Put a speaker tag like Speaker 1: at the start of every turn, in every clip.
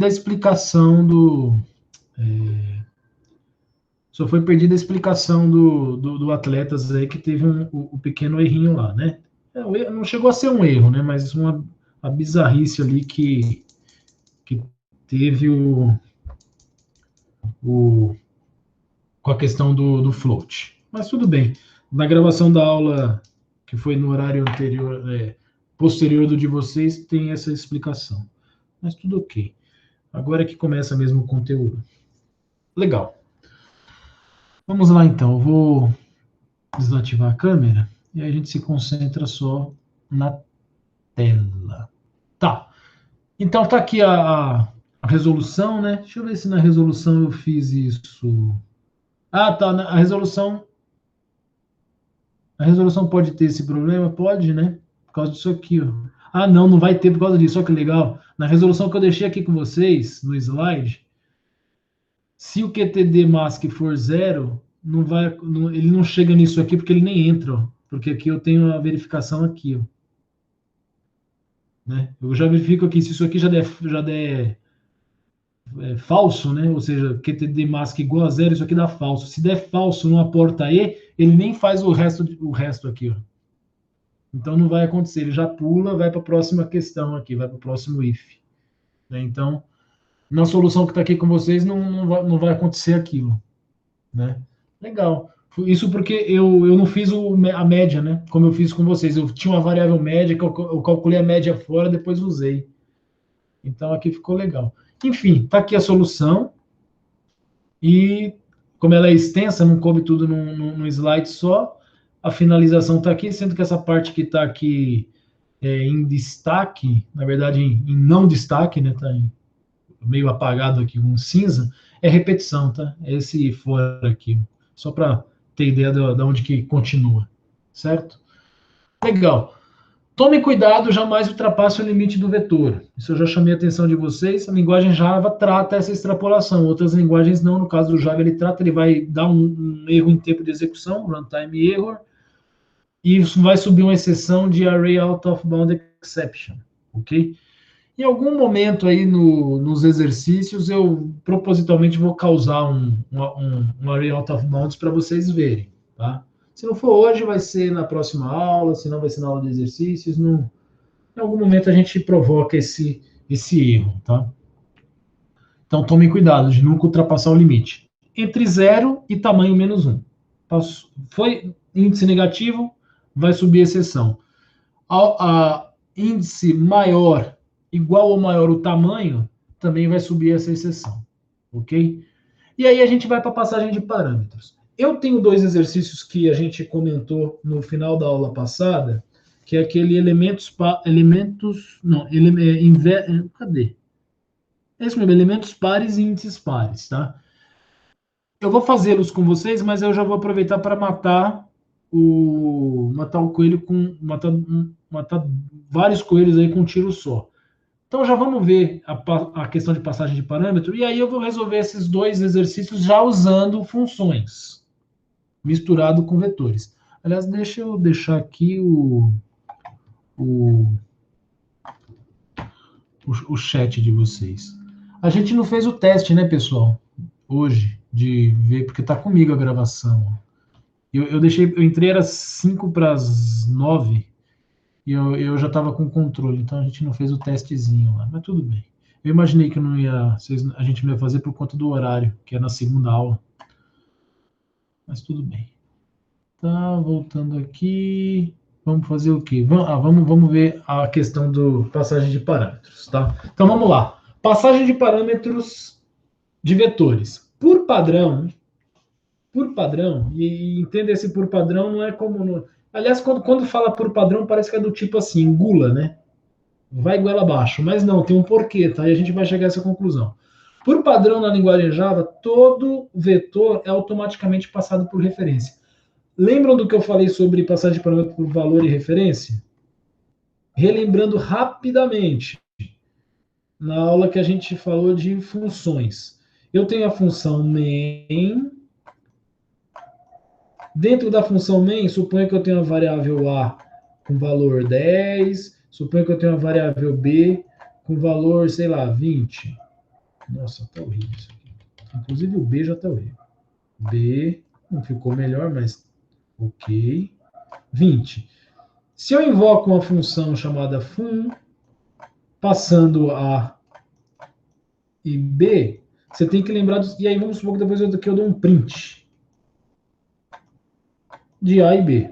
Speaker 1: da explicação do... só foi perdida a explicação do Atletas aí, que teve o pequeno errinho lá, né? Não chegou a ser um erro, né? Mas uma bizarrice ali que teve com a questão do float. Mas tudo bem. Na gravação da aula, que foi no horário anterior, posterior do de vocês, tem essa explicação. Mas tudo ok. Agora é que começa mesmo o conteúdo. Legal. Vamos lá, então. Eu vou desativar a câmera e aí a gente se concentra só na tela. Tá. Então tá aqui a resolução, né? Deixa eu ver se na resolução eu fiz isso. Ah, tá. A resolução pode ter esse problema? Pode, né? Por causa disso aqui, ó. Ah, não vai ter por causa disso. Olha que legal. Na resolução que eu deixei aqui com vocês, no slide, se o QTD mask for 0, ele não chega nisso aqui porque ele nem entra, ó, porque aqui eu tenho a verificação aqui, ó, né? Eu já verifico aqui, se isso aqui já der falso, né? Ou seja, QTD mask igual a 0, isso aqui dá falso. Se der falso numa porta E, ele nem faz o resto aqui, ó. Então não vai acontecer, ele já pula, vai para a próxima questão aqui, vai para o próximo if, né? Então, na solução que está aqui com vocês, não vai acontecer aquilo, né? Legal. Isso porque eu não fiz a média, né? Como eu fiz com vocês. Eu tinha uma variável média, que eu calculei a média fora, depois usei. Então aqui ficou legal. Enfim, tá aqui a solução. E como ela é extensa, não coube tudo num slide só. A finalização está aqui, sendo que essa parte que está aqui em destaque, na verdade em não destaque, né? Tá meio apagado aqui, um cinza, é repetição, tá? Esse fora aqui. Só para ter ideia de onde que continua, certo? Legal. Tomem cuidado, jamais ultrapasse o limite do vetor. Isso eu já chamei a atenção de vocês. A linguagem Java trata essa extrapolação, outras linguagens não. No caso do Java, ele vai dar um erro em tempo de execução, runtime error, e isso vai subir uma exceção de array out of bound exception, ok? Em algum momento aí nos exercícios, eu propositalmente vou causar um array out of bounds para vocês verem, tá? Se não for hoje, vai ser na próxima aula, se não vai ser na aula de exercícios. Em algum momento a gente provoca esse erro, tá? Então tomem cuidado de nunca ultrapassar o limite. Entre 0 e tamanho menos 1. Foi índice negativo, vai subir a exceção. A índice maior, igual ou maior o tamanho, também vai subir essa exceção, ok? E aí a gente vai para a passagem de parâmetros. Eu tenho dois exercícios que a gente comentou no final da aula passada, que é aquele cadê? É isso mesmo, elementos pares e índices pares, tá? Eu vou fazê-los com vocês, mas eu já vou aproveitar para matar o coelho matar vários coelhos aí com um tiro só. Então já vamos ver a questão de passagem de parâmetro, e aí eu vou resolver esses dois exercícios já usando funções, misturado com vetores. Aliás, deixa eu deixar aqui o chat de vocês. A gente não fez o teste, né, pessoal? Hoje, de ver, porque tá comigo a gravação. Eu entrei, era 5 para as 9, e eu já estava com o controle, então a gente não fez o testezinho lá, mas tudo bem. Eu imaginei que a gente não ia fazer por conta do horário, que é na segunda aula. Mas tudo bem. Tá, voltando aqui. Vamos fazer o quê? Vamos ver a questão do passagem de parâmetros, tá? Então vamos lá. Passagem de parâmetros de vetores. Por padrão, e entenda esse por padrão, não é como... Aliás, quando fala por padrão, parece que é do tipo assim, gula, né? Vai goela abaixo. Mas não, tem um porquê, tá? E a gente vai chegar a essa conclusão. Por padrão, na linguagem Java, todo vetor é automaticamente passado por referência. Lembram do que eu falei sobre passagem de parâmetro por valor e referência? Relembrando rapidamente, na aula que a gente falou de funções. Eu tenho a função main. Dentro da função main, suponho que eu tenho a variável A com valor 10, suponho que eu tenho a variável B com valor, sei lá, 20. Nossa, tá horrível isso aqui. Inclusive o B já tá horrível. B não ficou melhor, mas ok. 20. Se eu invoco uma função chamada fun, passando A e B, você tem que lembrar dos... E aí vamos supor que depois eu dou um print de A e B.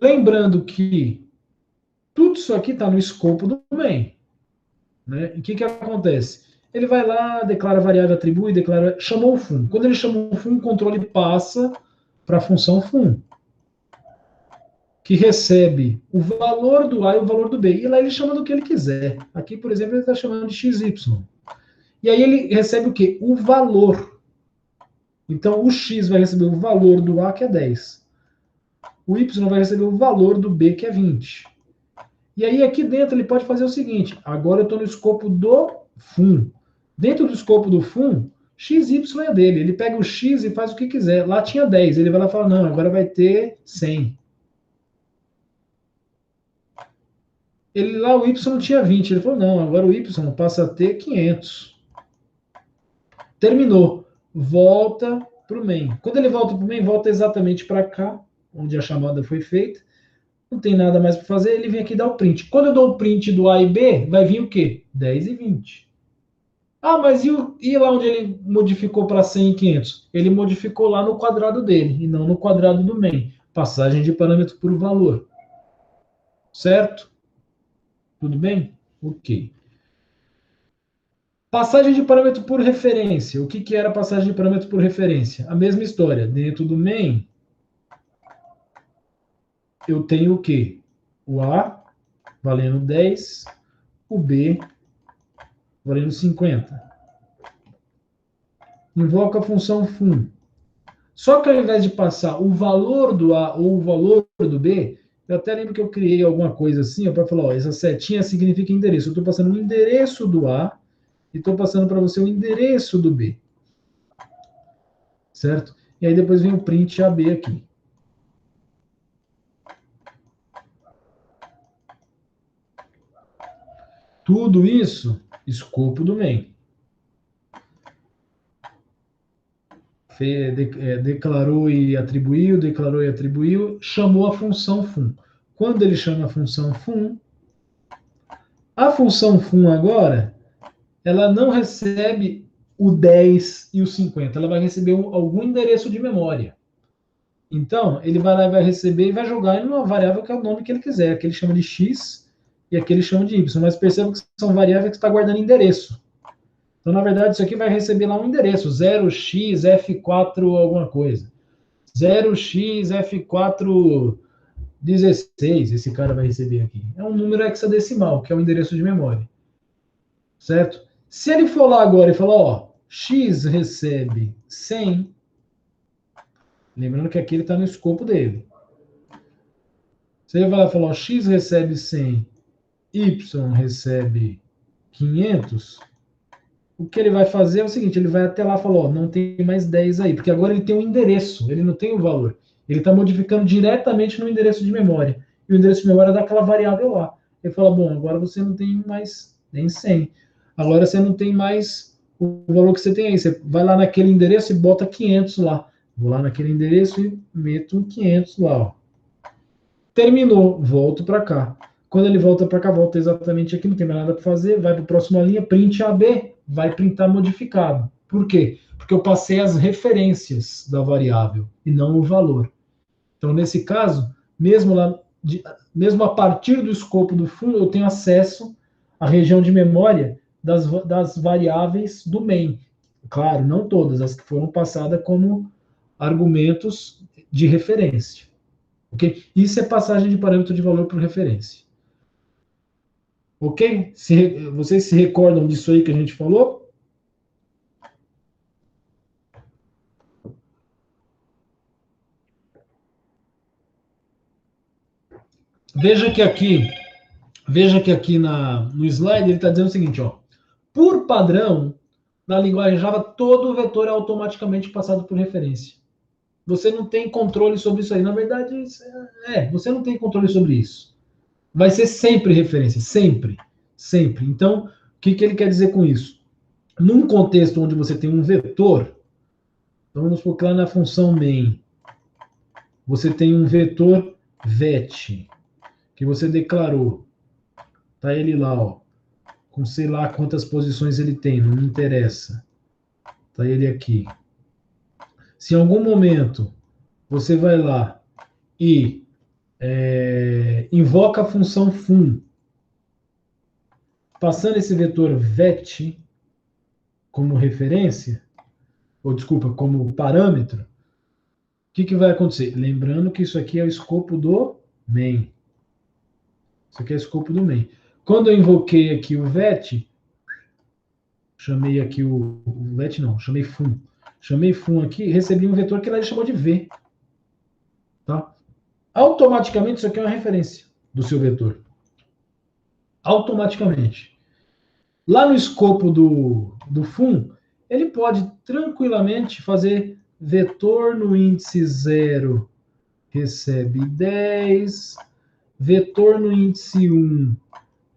Speaker 1: Lembrando que tudo isso aqui está no escopo do main. Né? E o que acontece? Ele vai lá, declara a variável, atribui, declara, chamou o fun. Quando ele chamou o fun, o controle passa para a função fun, que recebe o valor do A e o valor do B. E lá ele chama do que ele quiser. Aqui, por exemplo, ele está chamando de XY. E aí ele recebe o quê? O valor. Então, o X vai receber o valor do A, que é 10. O Y vai receber o valor do B, que é 20. E aí, aqui dentro, ele pode fazer o seguinte. Agora eu estou no escopo do fun. Dentro do escopo do fun, XY é dele. Ele pega o X e faz o que quiser. Lá tinha 10. Ele vai lá e fala, não, agora vai ter 100. Ele lá, o Y tinha 20. Ele falou, não, agora o Y passa a ter 500. Terminou. Volta para o main. Quando ele volta para o main, volta exatamente para cá, onde a chamada foi feita. Não tem nada mais para fazer, ele vem aqui dar o print. Quando eu dou o print do A e B, vai vir o quê? 10 e 20. Ah, mas e lá onde ele modificou para 100 e 500? Ele modificou lá no quadrado dele, e não no quadrado do main. Passagem de parâmetro por valor. Certo? Tudo bem? Ok. Passagem de parâmetro por referência. O que era passagem de parâmetro por referência? A mesma história. Dentro do main, eu tenho o quê? O A valendo 10, o B valendo 50. Invoca a função fun. Só que ao invés de passar o valor do A ou o valor do B, eu até lembro que eu criei alguma coisa assim, para falar, ó, essa setinha significa endereço. Eu estou passando o endereço do A e estou passando para você o endereço do B. Certo? E aí depois vem o print AB aqui. Tudo isso, escopo do main. Declarou e atribuiu, chamou a função fun. Quando ele chama a função fun agora, ela não recebe o 10 e o 50, ela vai receber algum endereço de memória. Então, ele vai lá e vai receber e vai jogar em uma variável que é o nome que ele quiser. Aqui ele chama de x e aqui ele chama de y. Mas perceba que são variáveis que está guardando endereço. Então, na verdade, isso aqui vai receber lá um endereço, 0xf4 alguma coisa. 0xf416, esse cara vai receber aqui. É um número hexadecimal, que é o endereço de memória. Certo? Se ele for lá agora e falar, ó, x recebe 100, lembrando que aqui ele está no escopo dele. Se ele vai lá e falar, ó, x recebe 100, y recebe 500, o que ele vai fazer é o seguinte, ele vai até lá e falar, ó, não tem mais 10 aí, porque agora ele tem um endereço, ele não tem o valor. Ele está modificando diretamente no endereço de memória. E o endereço de memória é daquela variável lá. Ele fala, bom, agora você não tem mais nem 100. Agora você não tem mais o valor que você tem aí. Você vai lá naquele endereço e bota 500 lá. Vou lá naquele endereço e meto 500 lá, ó. Terminou, volto para cá. Quando ele volta para cá, volta exatamente aqui, não tem mais nada para fazer, vai para a próxima linha, print AB, vai printar modificado. Por quê? Porque eu passei as referências da variável e não o valor. Então, nesse caso, mesmo a partir do escopo do fundo, eu tenho acesso à região de memória das variáveis do main. Claro, não todas, as que foram passadas como argumentos de referência. Ok? Isso é passagem de parâmetro de valor por referência. Ok? Vocês se recordam disso aí que a gente falou? Veja que aqui no slide ele está dizendo o seguinte, ó. Por padrão, na linguagem Java, todo vetor é automaticamente passado por referência. Você não tem controle sobre isso aí. Na verdade, você não tem controle sobre isso. Vai ser sempre referência, sempre. Sempre. Então, o que ele quer dizer com isso? Num contexto onde você tem um vetor, então vamos supor que lá na função main, você tem um vetor vet, que você declarou. Tá ele lá, ó, com sei lá quantas posições ele tem, não me interessa. Tá ele aqui. Se em algum momento você vai lá e invoca a função fun, passando esse vetor vet como referência, ou desculpa, como parâmetro, o que vai acontecer? Lembrando que isso aqui é o escopo do main. Isso aqui é o escopo do main. Quando eu invoquei aqui o vet, chamei aqui o vet não, chamei fun. Chamei fun aqui, recebi um vetor que ele chamou de v. Tá? Automaticamente isso aqui é uma referência do seu vetor. Automaticamente. Lá no escopo do fun, ele pode tranquilamente fazer vetor no índice 0 recebe 10, vetor no índice 1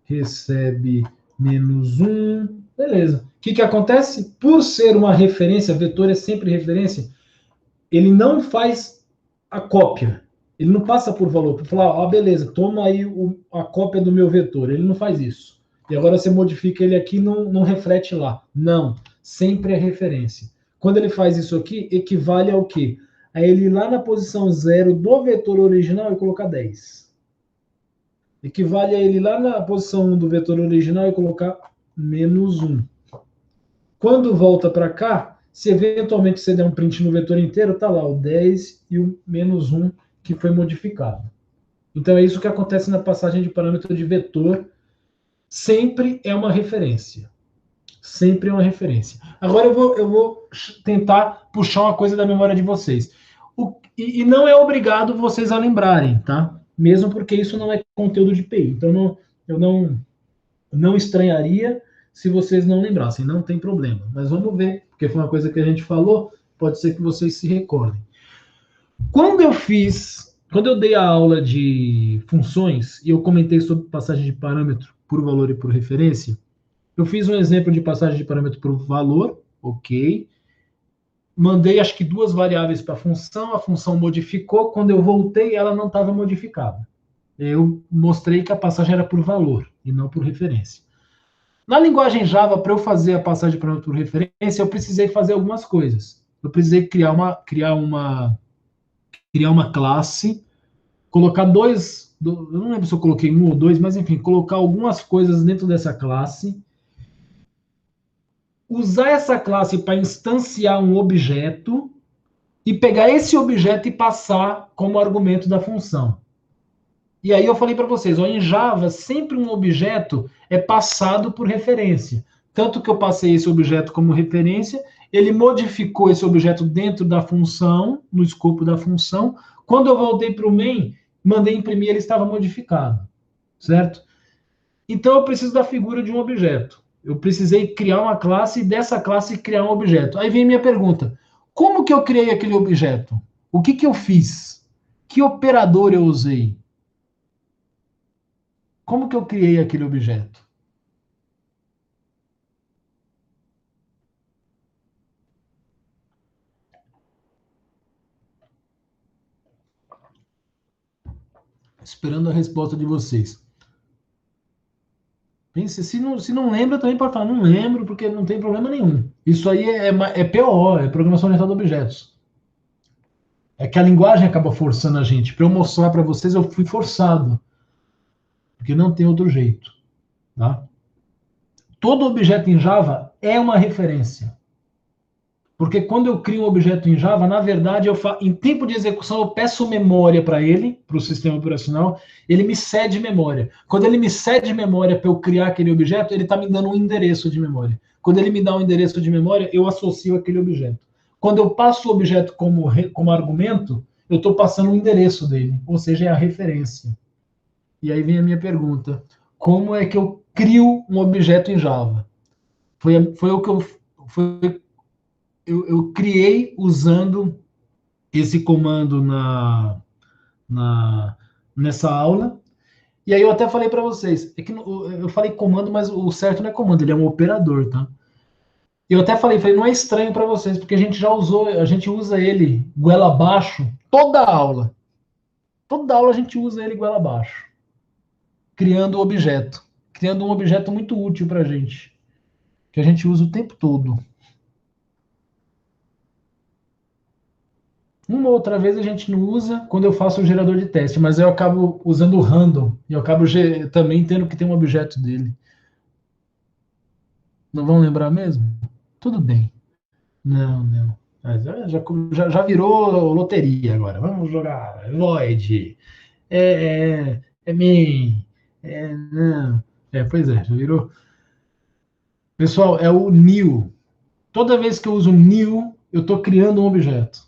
Speaker 1: recebe menos 1, beleza. O que acontece? Por ser uma referência, vetor é sempre referência, ele não faz a cópia, ele não passa por valor, para falar, ó, beleza, toma aí a cópia do meu vetor, ele não faz isso. E agora você modifica ele aqui, não reflete lá. Não, sempre é referência. Quando ele faz isso aqui, equivale ao quê? A ele ir lá na posição 0 do vetor original e colocar 10. Equivale a ele lá na posição 1 do vetor original e colocar menos 1. Quando volta para cá, se eventualmente você der um print no vetor inteiro, tá lá o 10 e o menos 1 que foi modificado. Então é isso que acontece na passagem de parâmetro de vetor. Sempre é uma referência. Sempre é uma referência. Agora eu vou tentar puxar uma coisa da memória de vocês. E não é obrigado vocês a lembrarem, tá? Mesmo porque isso não é conteúdo de PI. Então eu não estranharia se vocês não lembrassem, não tem problema. Mas vamos ver, porque foi uma coisa que a gente falou, pode ser que vocês se recordem. Quando eu dei a aula de funções e eu comentei sobre passagem de parâmetro por valor e por referência, eu fiz um exemplo de passagem de parâmetro por valor, ok. Mandei acho que 2 variáveis para a função modificou, quando eu voltei ela não estava modificada. Eu mostrei que a passagem era por valor e não por referência. Na linguagem Java, para eu fazer a passagem de parâmetro por referência, eu precisei fazer algumas coisas. Eu precisei criar uma classe, colocar eu não lembro se eu coloquei 1 ou 2, mas enfim, colocar algumas coisas dentro dessa classe, usar essa classe para instanciar um objeto e pegar esse objeto e passar como argumento da função. E aí eu falei para vocês, ó, em Java, sempre um objeto é passado por referência. Tanto que eu passei esse objeto como referência, ele modificou esse objeto dentro da função, no escopo da função. Quando eu voltei para o main, mandei imprimir, ele estava modificado. Certo? Então eu preciso da figura de um objeto. Eu precisei criar uma classe e dessa classe criar um objeto. Aí vem minha pergunta: como que eu criei aquele objeto? O que eu fiz? Que operador eu usei? Como que eu criei aquele objeto? Esperando a resposta de vocês. Pense, se não lembra, também pode falar, não lembro, porque não tem problema nenhum. Isso aí é PO, é Programação Orientada a Objetos. É que a linguagem acaba forçando a gente. Para eu mostrar para vocês, eu fui forçado. Porque não tem outro jeito. Tá? Todo objeto em Java é uma referência. Porque quando eu crio um objeto em Java, na verdade, em tempo de execução, eu peço memória para ele, para o sistema operacional, ele me cede memória. Quando ele me cede memória para eu criar aquele objeto, ele está me dando um endereço de memória. Quando ele me dá um endereço de memória, eu associo aquele objeto. Quando eu passo o objeto como argumento, eu estou passando o endereço dele, ou seja, é a referência. E aí vem a minha pergunta: como é que eu crio um objeto em Java? Foi o que eu criei usando esse comando nessa aula. E aí eu até falei para vocês, é que eu falei comando, mas o certo não é comando, ele é um operador, tá? Eu até falei, não é estranho para vocês, porque a gente já usou, a gente usa ele goela abaixo toda a aula. Toda aula a gente usa ele goela abaixo, criando objeto. Criando um objeto muito útil para a gente, que a gente usa o tempo todo. Uma outra vez a gente não usa quando eu faço o gerador de teste, mas eu acabo usando o random, e eu acabo também tendo que ter um objeto dele. Não vão lembrar mesmo? Tudo bem. Não, não. Já virou loteria agora. Vamos jogar Void. É mim. Não. Pois é, já virou. Pessoal, é o new. Toda vez que eu uso new, eu estou criando um objeto.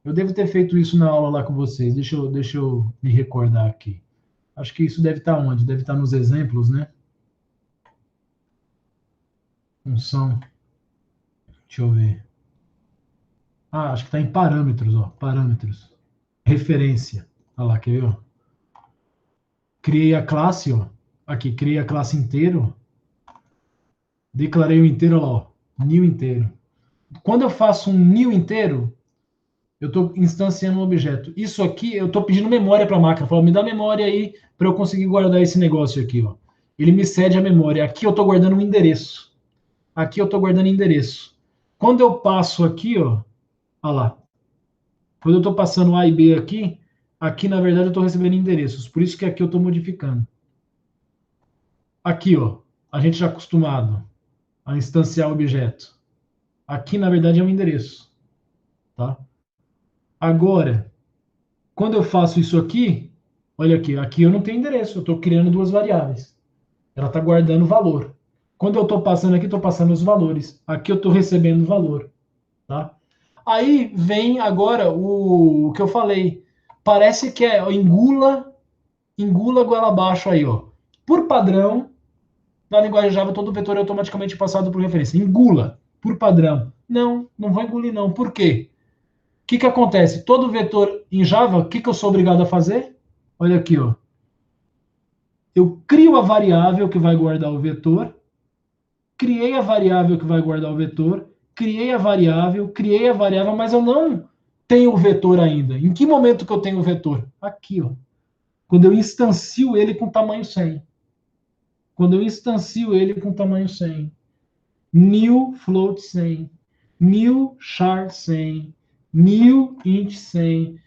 Speaker 1: Eu devo ter feito isso na aula lá com vocês. Deixa eu me recordar aqui. Acho que isso deve estar onde? Deve estar nos exemplos, né? Função. Deixa eu ver. Acho que está em parâmetros, ó. Parâmetros. Referência. Olha lá, quer ver? Ó? Criei a classe, ó. Aqui, criei a classe inteiro. Declarei o inteiro, ó. New inteiro. Quando eu faço um new inteiro, eu estou instanciando um objeto. Isso aqui, eu estou pedindo memória para a máquina. Falo, me dá memória aí para eu conseguir guardar esse negócio aqui, ó. Ele me cede a memória. Aqui eu estou guardando um endereço. Aqui eu estou guardando endereço. Quando eu passo aqui, ó, olha lá. Quando eu estou passando A e B aqui, aqui na verdade eu estou recebendo endereços. Por isso que aqui eu estou modificando. Aqui, ó, a gente já acostumado a instanciar o objeto. Aqui na verdade é um endereço, tá? Agora, quando eu faço isso aqui, olha aqui, aqui eu não tenho endereço, eu estou criando duas variáveis. Ela está guardando valor. Quando eu estou passando aqui, estou passando os valores. Aqui eu estou recebendo valor, tá? Aí vem agora o que eu falei. Parece que é engula goela abaixo aí, ó. Por padrão, na linguagem Java, todo vetor é automaticamente passado por referência. Engula, por padrão. Não, não vou engolir não. Por quê? O que acontece? Todo vetor em Java, o que eu sou obrigado a fazer? Olha aqui, ó. Eu crio a variável que vai guardar o vetor, criei a variável que vai guardar o vetor, criei a variável, mas eu não tenho o vetor ainda. Em que momento que eu tenho o vetor? Aqui, ó. Quando eu instancio ele com tamanho 100. Quando eu instancio ele com tamanho 100. New float 100. New char 100. New int 100. O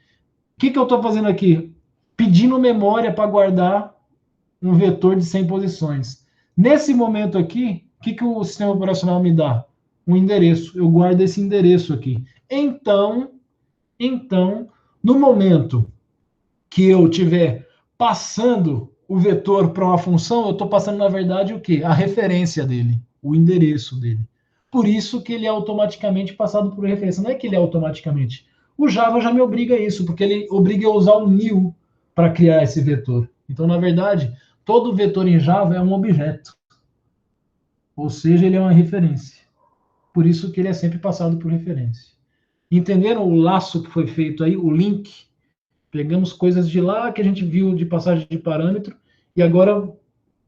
Speaker 1: que eu estou fazendo aqui? Pedindo memória para guardar um vetor de 100 posições. Nesse momento aqui, o que o sistema operacional me dá? Um endereço. Eu guardo esse endereço aqui. Então, no momento que eu tiver passando o vetor para uma função, eu estou passando, na verdade, o quê? A referência dele, o endereço dele. Por isso que ele é automaticamente passado por referência. Não é que ele é automaticamente. O Java já me obriga a isso, porque ele obriga a usar o new para criar esse vetor. Então, na verdade, todo vetor em Java é um objeto. Ou seja, ele é uma referência. Por isso que ele é sempre passado por referência. Entenderam o laço que foi feito aí, o link? Pegamos coisas de lá que a gente viu de passagem de parâmetro e agora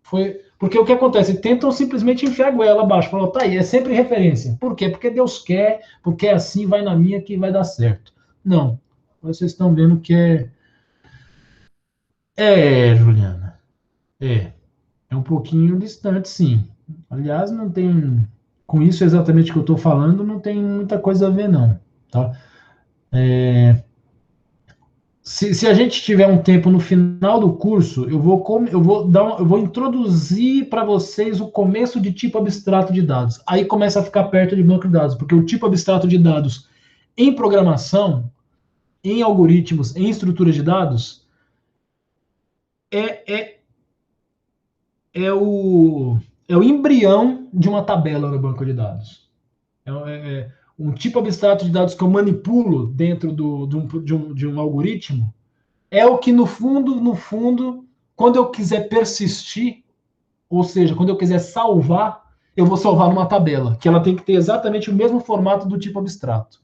Speaker 1: foi. Porque o que acontece? Tentam simplesmente enfiar a goela abaixo. Falam, tá aí, é sempre referência. Por quê? Porque Deus quer, porque é assim, vai na minha que vai dar certo. Não. Vocês estão vendo que é. Juliana. É um pouquinho distante, sim. Aliás, não tem. Com isso exatamente que eu estou falando, não tem muita coisa a ver, não. Tá? Se a gente tiver um tempo no final do curso, eu vou introduzir para vocês o começo de tipo abstrato de dados. Aí começa a ficar perto de banco de dados, porque o tipo abstrato de dados em programação, em algoritmos, em estrutura de dados, é, é, é, o, é o embrião de uma tabela no banco de dados. Um tipo abstrato de dados que eu manipulo dentro de um algoritmo é o que, no fundo, quando eu quiser persistir, ou seja, quando eu quiser salvar, eu vou salvar numa tabela, que ela tem que ter exatamente o mesmo formato do tipo abstrato.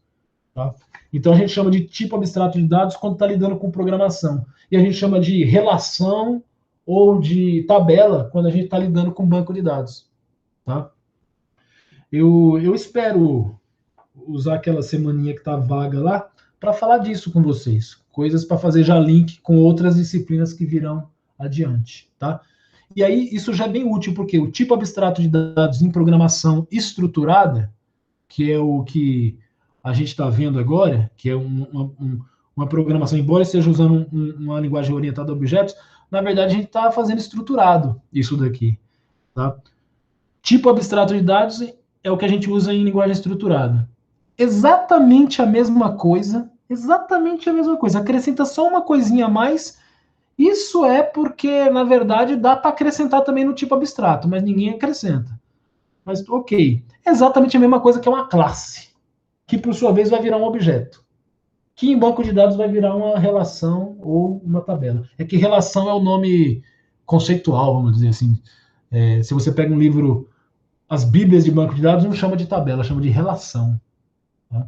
Speaker 1: Tá? Então a gente chama de tipo abstrato de dados quando está lidando com programação. E a gente chama de relação ou de tabela quando a gente está lidando com banco de dados. Tá? Eu espero usar aquela semaninha que está vaga lá para falar disso com vocês. Coisas para fazer já link com outras disciplinas que virão adiante. Tá? E aí, isso já é bem útil, porque o tipo abstrato de dados em programação estruturada, que é o que a gente está vendo agora, que é uma programação, embora esteja usando uma linguagem orientada a objetos, na verdade a gente está fazendo estruturado isso daqui. Tá? Tipo abstrato de dados é o que a gente usa em linguagem estruturada. Exatamente a mesma coisa, exatamente a mesma coisa. Acrescenta só uma coisinha a mais. Isso é porque, na verdade, dá para acrescentar também no tipo abstrato, mas ninguém acrescenta. Mas, ok. Exatamente a mesma coisa que é uma classe, que por sua vez vai virar um objeto, que em banco de dados vai virar uma relação ou uma tabela. É que relação é o nome conceitual, vamos dizer assim. Se você pega um livro, as bíblias de banco de dados não chama de tabela, chama de relação. Tá?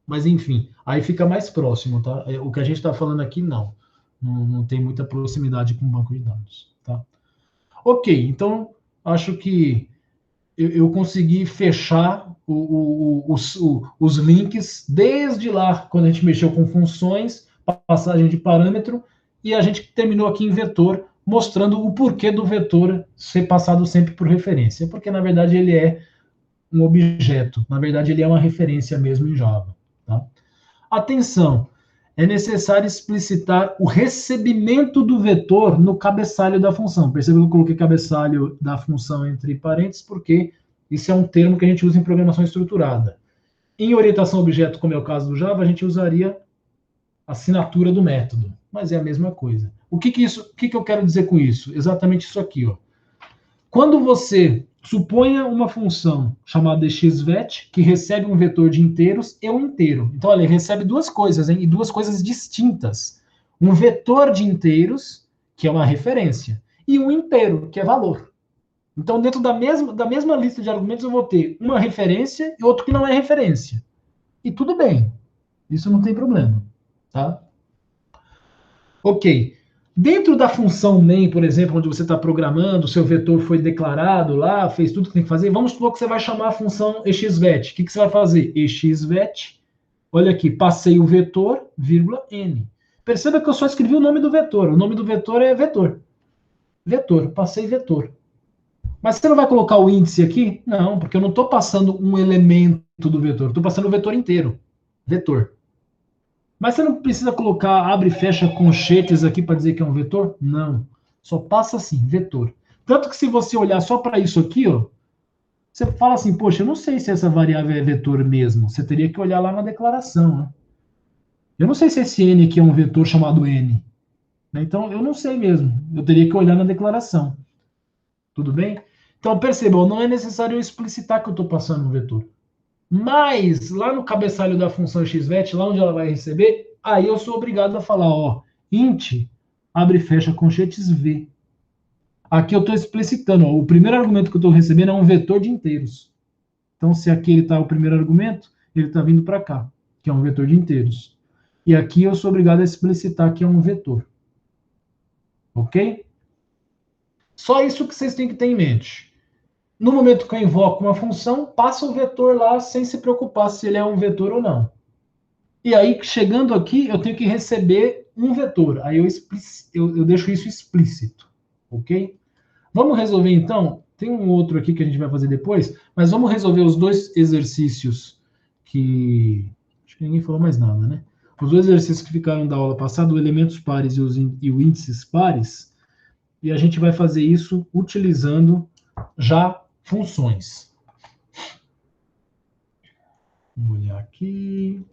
Speaker 1: Mas, enfim, aí fica mais próximo, tá? O que a gente está falando aqui, não tem muita proximidade com o banco de dados, tá? Ok, então, acho que eu consegui fechar os links desde lá, quando a gente mexeu com funções, passagem de parâmetro, e a gente terminou aqui em vetor, mostrando o porquê do vetor ser passado sempre por referência. Porque, na verdade, ele é um objeto. Na verdade, ele é uma referência mesmo em Java. Tá? Atenção! É necessário explicitar o recebimento do vetor no cabeçalho da função. Percebeu que eu coloquei cabeçalho da função entre parênteses, porque isso é um termo que a gente usa em programação estruturada. Em orientação a objeto, como é o caso do Java, a gente usaria a assinatura do método, mas é a mesma coisa. O que eu quero dizer com isso? Exatamente isso aqui, ó. Quando você suponha uma função chamada xvet, que recebe um vetor de inteiros e um inteiro. Então, olha, ele recebe duas coisas, hein, e duas coisas distintas. Um vetor de inteiros, que é uma referência, e um inteiro, que é valor. Então, dentro da mesma lista de argumentos, eu vou ter uma referência e outro que não é referência. E tudo bem. Isso não tem problema. Tá? Ok. Dentro da função main, por exemplo, onde você está programando, o seu vetor foi declarado lá, fez tudo que tem que fazer, vamos supor que você vai chamar a função exvet. O que você vai fazer? Exvet, olha aqui, passei o vetor, vírgula, n. Perceba que eu só escrevi o nome do vetor. O nome do vetor é vetor. Vetor, passei vetor. Mas você não vai colocar o índice aqui? Não, porque eu não estou passando um elemento do vetor, estou passando o vetor inteiro. Vetor. Mas você não precisa colocar abre e fecha conchetes aqui para dizer que é um vetor? Não. Só passa assim, vetor. Tanto que se você olhar só para isso aqui, ó, você fala assim, poxa, eu não sei se essa variável é vetor mesmo. Você teria que olhar lá na declaração, né? Eu não sei se esse n aqui é um vetor chamado n. Então, eu não sei mesmo. Eu teria que olhar na declaração. Tudo bem? Então, percebam, não é necessário eu explicitar que eu estou passando um vetor. Mas, lá no cabeçalho da função xvet, lá onde ela vai receber, aí eu sou obrigado a falar, ó, int, abre e fecha conchetes v. Aqui eu estou explicitando, ó, o primeiro argumento que eu estou recebendo é um vetor de inteiros. Então, se aqui ele está o primeiro argumento, ele está vindo para cá, que é um vetor de inteiros. E aqui eu sou obrigado a explicitar que é um vetor. Ok? Só isso que vocês têm que ter em mente. No momento que eu invoco uma função, passa o vetor lá sem se preocupar se ele é um vetor ou não. E aí, chegando aqui, eu tenho que receber um vetor. Aí eu deixo isso explícito. Ok? Vamos resolver, então? Tem um outro aqui que a gente vai fazer depois, mas vamos resolver os dois exercícios que... Acho que ninguém falou mais nada, né? Os dois exercícios que ficaram da aula passada, o elementos pares e o índices pares, e a gente vai fazer isso utilizando já funções. Vou olhar aqui.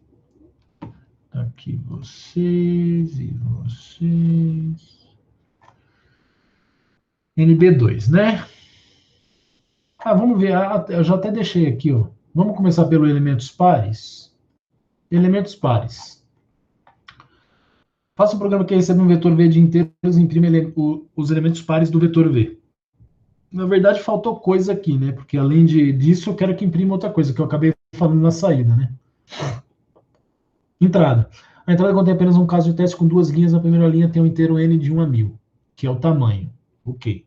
Speaker 1: Aqui vocês e vocês. NB2, né? Vamos ver. Eu já até deixei aqui, ó. Vamos começar pelo elementos pares. Elementos pares. Faça um programa que recebe um vetor V de inteiros e imprime os elementos pares do vetor V. Na verdade, faltou coisa aqui, né? Porque além disso, eu quero que imprima outra coisa, que eu acabei falando na saída, né? Entrada. A entrada contém apenas um caso de teste com duas linhas. Na primeira linha tem um inteiro n de 1 a 1000. que é o tamanho. Ok.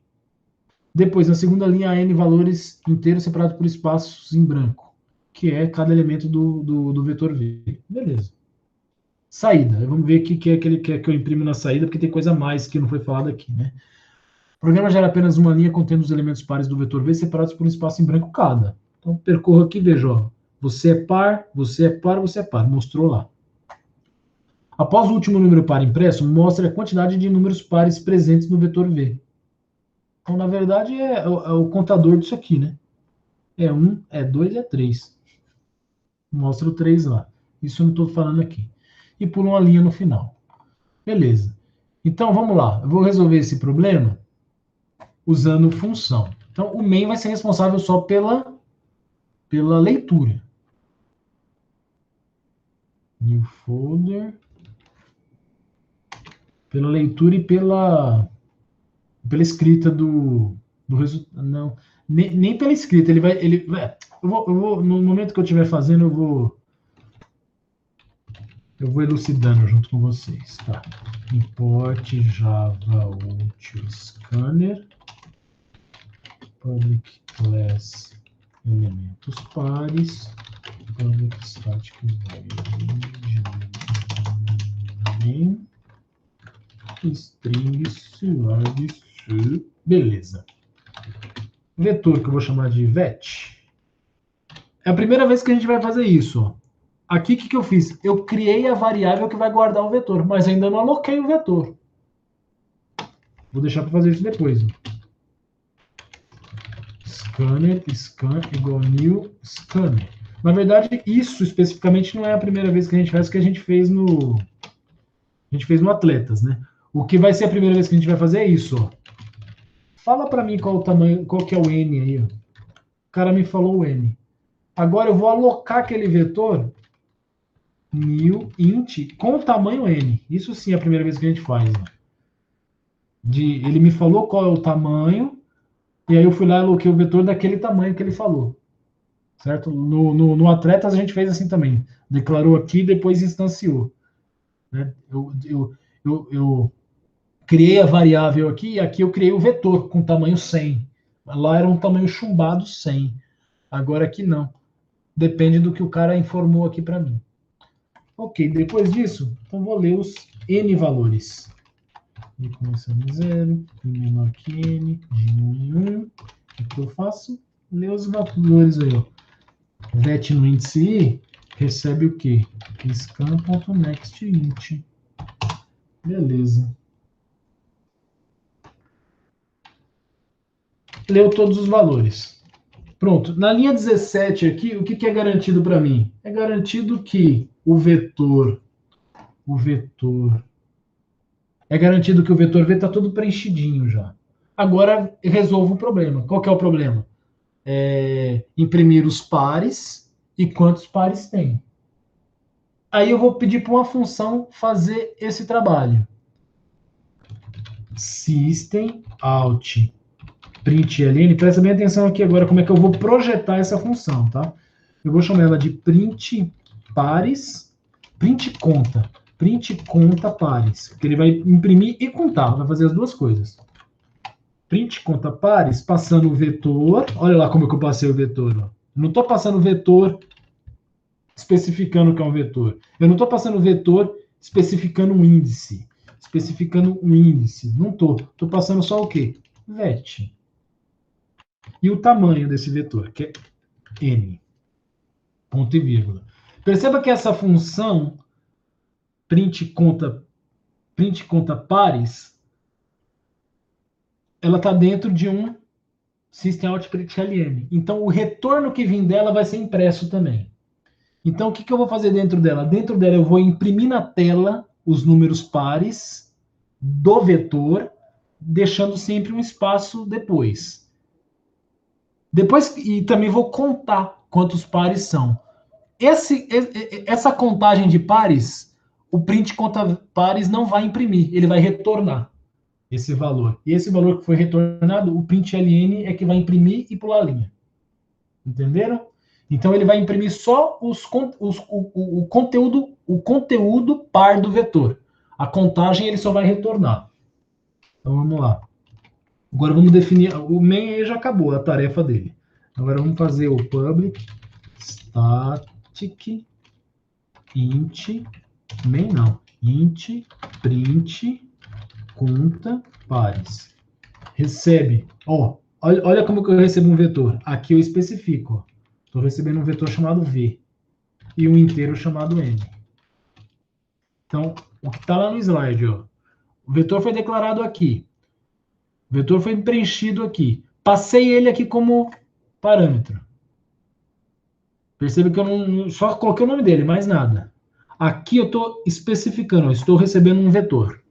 Speaker 1: Depois, na segunda linha, há n valores inteiros separados por espaços em branco, que é cada elemento do vetor V. Beleza. Saída. Vamos ver o que é que ele quer que eu imprimo na saída, porque tem coisa a mais que não foi falado aqui, né? O programa gera apenas uma linha contendo os elementos pares do vetor V separados por um espaço em branco cada. Então, percorro aqui e vejo, ó, você é par, você é par, você é par. Mostrou lá. Após o último número par impresso, mostra a quantidade de números pares presentes no vetor V. Então, na verdade, é o contador disso aqui, né? É 1, é 2, é 3. Mostra o 3 lá. Isso eu não estou falando aqui. E pula uma linha no final. Beleza. Então, vamos lá. Eu vou resolver esse problema usando função. Então, o main vai ser responsável só pela leitura. New folder. Pela leitura e pela escrita do resultado. Não, nem pela escrita. Eu vou, no momento que eu estiver fazendo, eu vou elucidando junto com vocês. Tá. Import Java Util Scanner. Public class elementos pares. Public static void main. String slug. Beleza. Vetor que eu vou chamar de vet. É a primeira vez que a gente vai fazer isso. Ó. Aqui, o que eu fiz? Eu criei a variável que vai guardar o vetor, mas ainda não aloquei o vetor. Vou deixar para fazer isso depois. Ó. Scanner, scan igual new scanner. Na verdade, isso especificamente não é a primeira vez que a gente faz, que a gente fez no Atletas, né? O que vai ser a primeira vez que a gente vai fazer é isso, ó. Fala para mim qual o tamanho, qual que é o n aí, ó. O cara me falou o n. Agora eu vou alocar aquele vetor new int com o tamanho n. Isso sim é a primeira vez que a gente faz. Ó. Ele me falou qual é o tamanho, e aí eu fui lá e aloquei o vetor daquele tamanho que ele falou. Certo? No Atletas a gente fez assim também. Declarou aqui e depois instanciou. Né? Eu criei a variável aqui e aqui eu criei o vetor com tamanho 100. Lá era um tamanho chumbado 100. Agora aqui não. Depende do que o cara informou aqui para mim. Ok, depois disso, então vou ler os n valores. E começando em 0, menor que n, de 1 em 1. O que eu faço? Ler os valores aí. Ó. Vet no índice i recebe o quê? Scan.nextInt. Beleza. Leu todos os valores. Pronto. Na linha 17 aqui, o que é garantido para mim? É garantido que o vetor é garantido que o vetor V está todo preenchidinho já. Agora resolvo o problema. Qual que é o problema? Imprimir os pares e quantos pares tem. Aí eu vou pedir para uma função fazer esse trabalho. System out println. Presta bem atenção aqui agora como é que eu vou projetar essa função, tá? Eu vou chamar ela de print pares, print conta pares, porque ele vai imprimir e contar, vai fazer as duas coisas. Print conta pares, passando o vetor, olha lá como é que eu passei o vetor, ó. Não estou passando o vetor especificando que é um vetor. Eu não estou passando o vetor especificando um índice. Não estou. Estou passando só o quê? Vet. E o tamanho desse vetor, que é n. Ponto e vírgula. Perceba que essa função print conta pares, ela está dentro de um system out println. Então, o retorno que vem dela vai ser impresso também. Então, o que eu vou fazer dentro dela? Dentro dela, eu vou imprimir na tela os números pares do vetor, deixando sempre um espaço depois. E também vou contar quantos pares são. Essa contagem de pares, o print conta pares não vai imprimir, ele vai retornar esse valor. E esse valor que foi retornado, o println é que vai imprimir e pular a linha. Entenderam? Então ele vai imprimir só o conteúdo par do vetor. A contagem ele só vai retornar. Então vamos lá. Agora vamos definir. O main aí já acabou a tarefa dele. Agora vamos fazer o public static int main não. Int print conta pares. Recebe. Ó, olha como que eu recebo um vetor. Aqui eu especifico. Estou recebendo um vetor chamado v e um inteiro chamado n. Então, o que está lá no slide, ó. O vetor foi declarado aqui. O vetor foi preenchido aqui. Passei ele aqui como parâmetro. Perceba que eu não só coloquei o nome dele, mais nada. Aqui eu estou especificando, eu estou recebendo um vetor.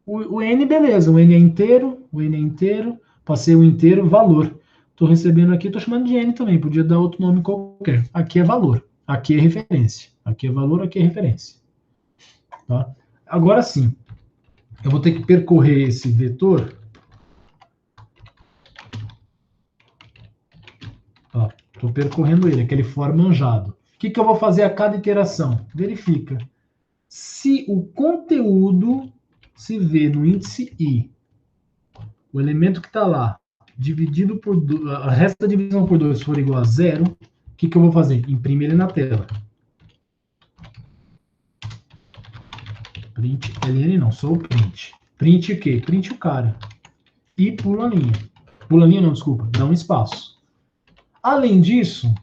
Speaker 1: O n, beleza, o n é inteiro, passei o inteiro, valor. Estou recebendo aqui, estou chamando de n também, podia dar outro nome qualquer. Aqui é valor, aqui é referência. Aqui é valor, aqui é referência. Tá? Agora sim, eu vou ter que percorrer esse vetor. Estou percorrendo ele, aquele for manjado. O que eu vou fazer a cada iteração? Verifica. Se o conteúdo se vê no índice i, o elemento que está lá, dividido por a resta da divisão por 2 for igual a zero, o que eu vou fazer? Imprime ele na tela. Print ln não, só o print. Print o quê? Print o cara. E pula a linha. Pula a linha não, desculpa, dá um espaço. Além disso,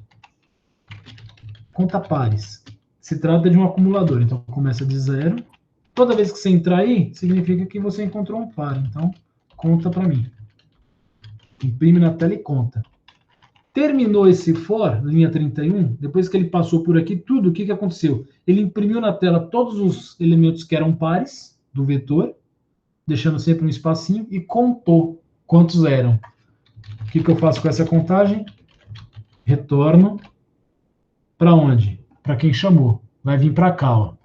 Speaker 1: conta pares. Se trata de um acumulador, então começa de zero. Toda vez que você entrar aí, significa que você encontrou um par. Então, conta para mim. Imprime na tela e conta. Terminou esse for, linha 31, depois que ele passou por aqui tudo, o que aconteceu? Ele imprimiu na tela todos os elementos que eram pares do vetor, deixando sempre um espacinho, e contou quantos eram. O que eu faço com essa contagem? Retorno para onde? Para quem chamou. Vai vir para cá, ó,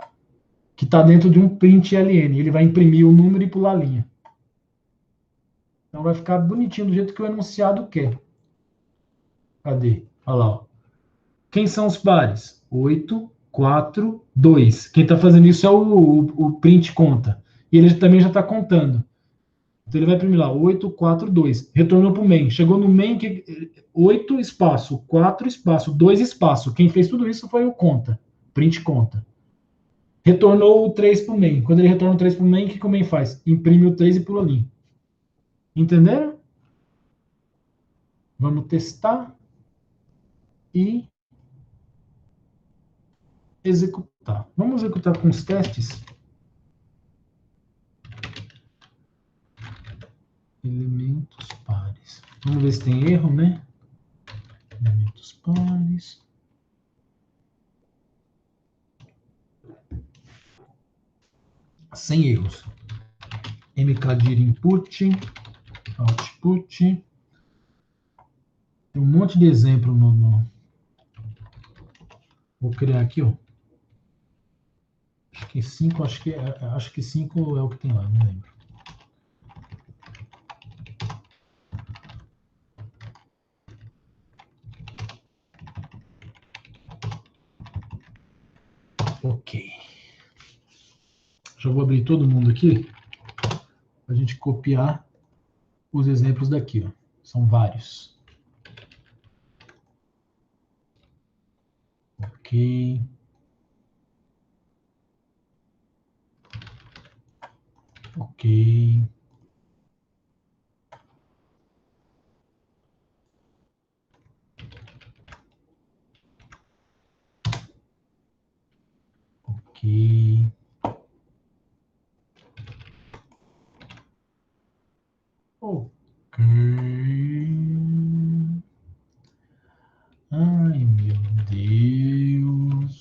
Speaker 1: que está dentro de um print ln. Ele vai imprimir o número e pular a linha. Então vai ficar bonitinho do jeito que o enunciado quer. Cadê? Olha lá. Ó. Quem são os pares? 8, 4, 2. Quem está fazendo isso é o print conta. E ele também já está contando. Então ele vai imprimir lá 8, 4, 2. Retornou para o main. Chegou no main, 8 espaço, 4 espaço, 2 espaço. Quem fez tudo isso foi o conta. Print conta. Retornou o 3 para o main. Quando ele retorna o 3 para o main, o que o main faz? Imprime o 3 e pula ali. Entenderam? Vamos testar e executar. Vamos executar com os testes. Elementos pares. Vamos ver se tem erro, né? Elementos pares. Sem erros. mkdir input, output. Tem um monte de exemplo no... Vou criar aqui, ó. Acho que 5, acho que 5 é o que tem lá, não lembro. Ok. Já vou abrir todo mundo aqui para a gente copiar os exemplos daqui, ó. São vários. Ok. Ok. Ok. Ok. Ai, meu Deus.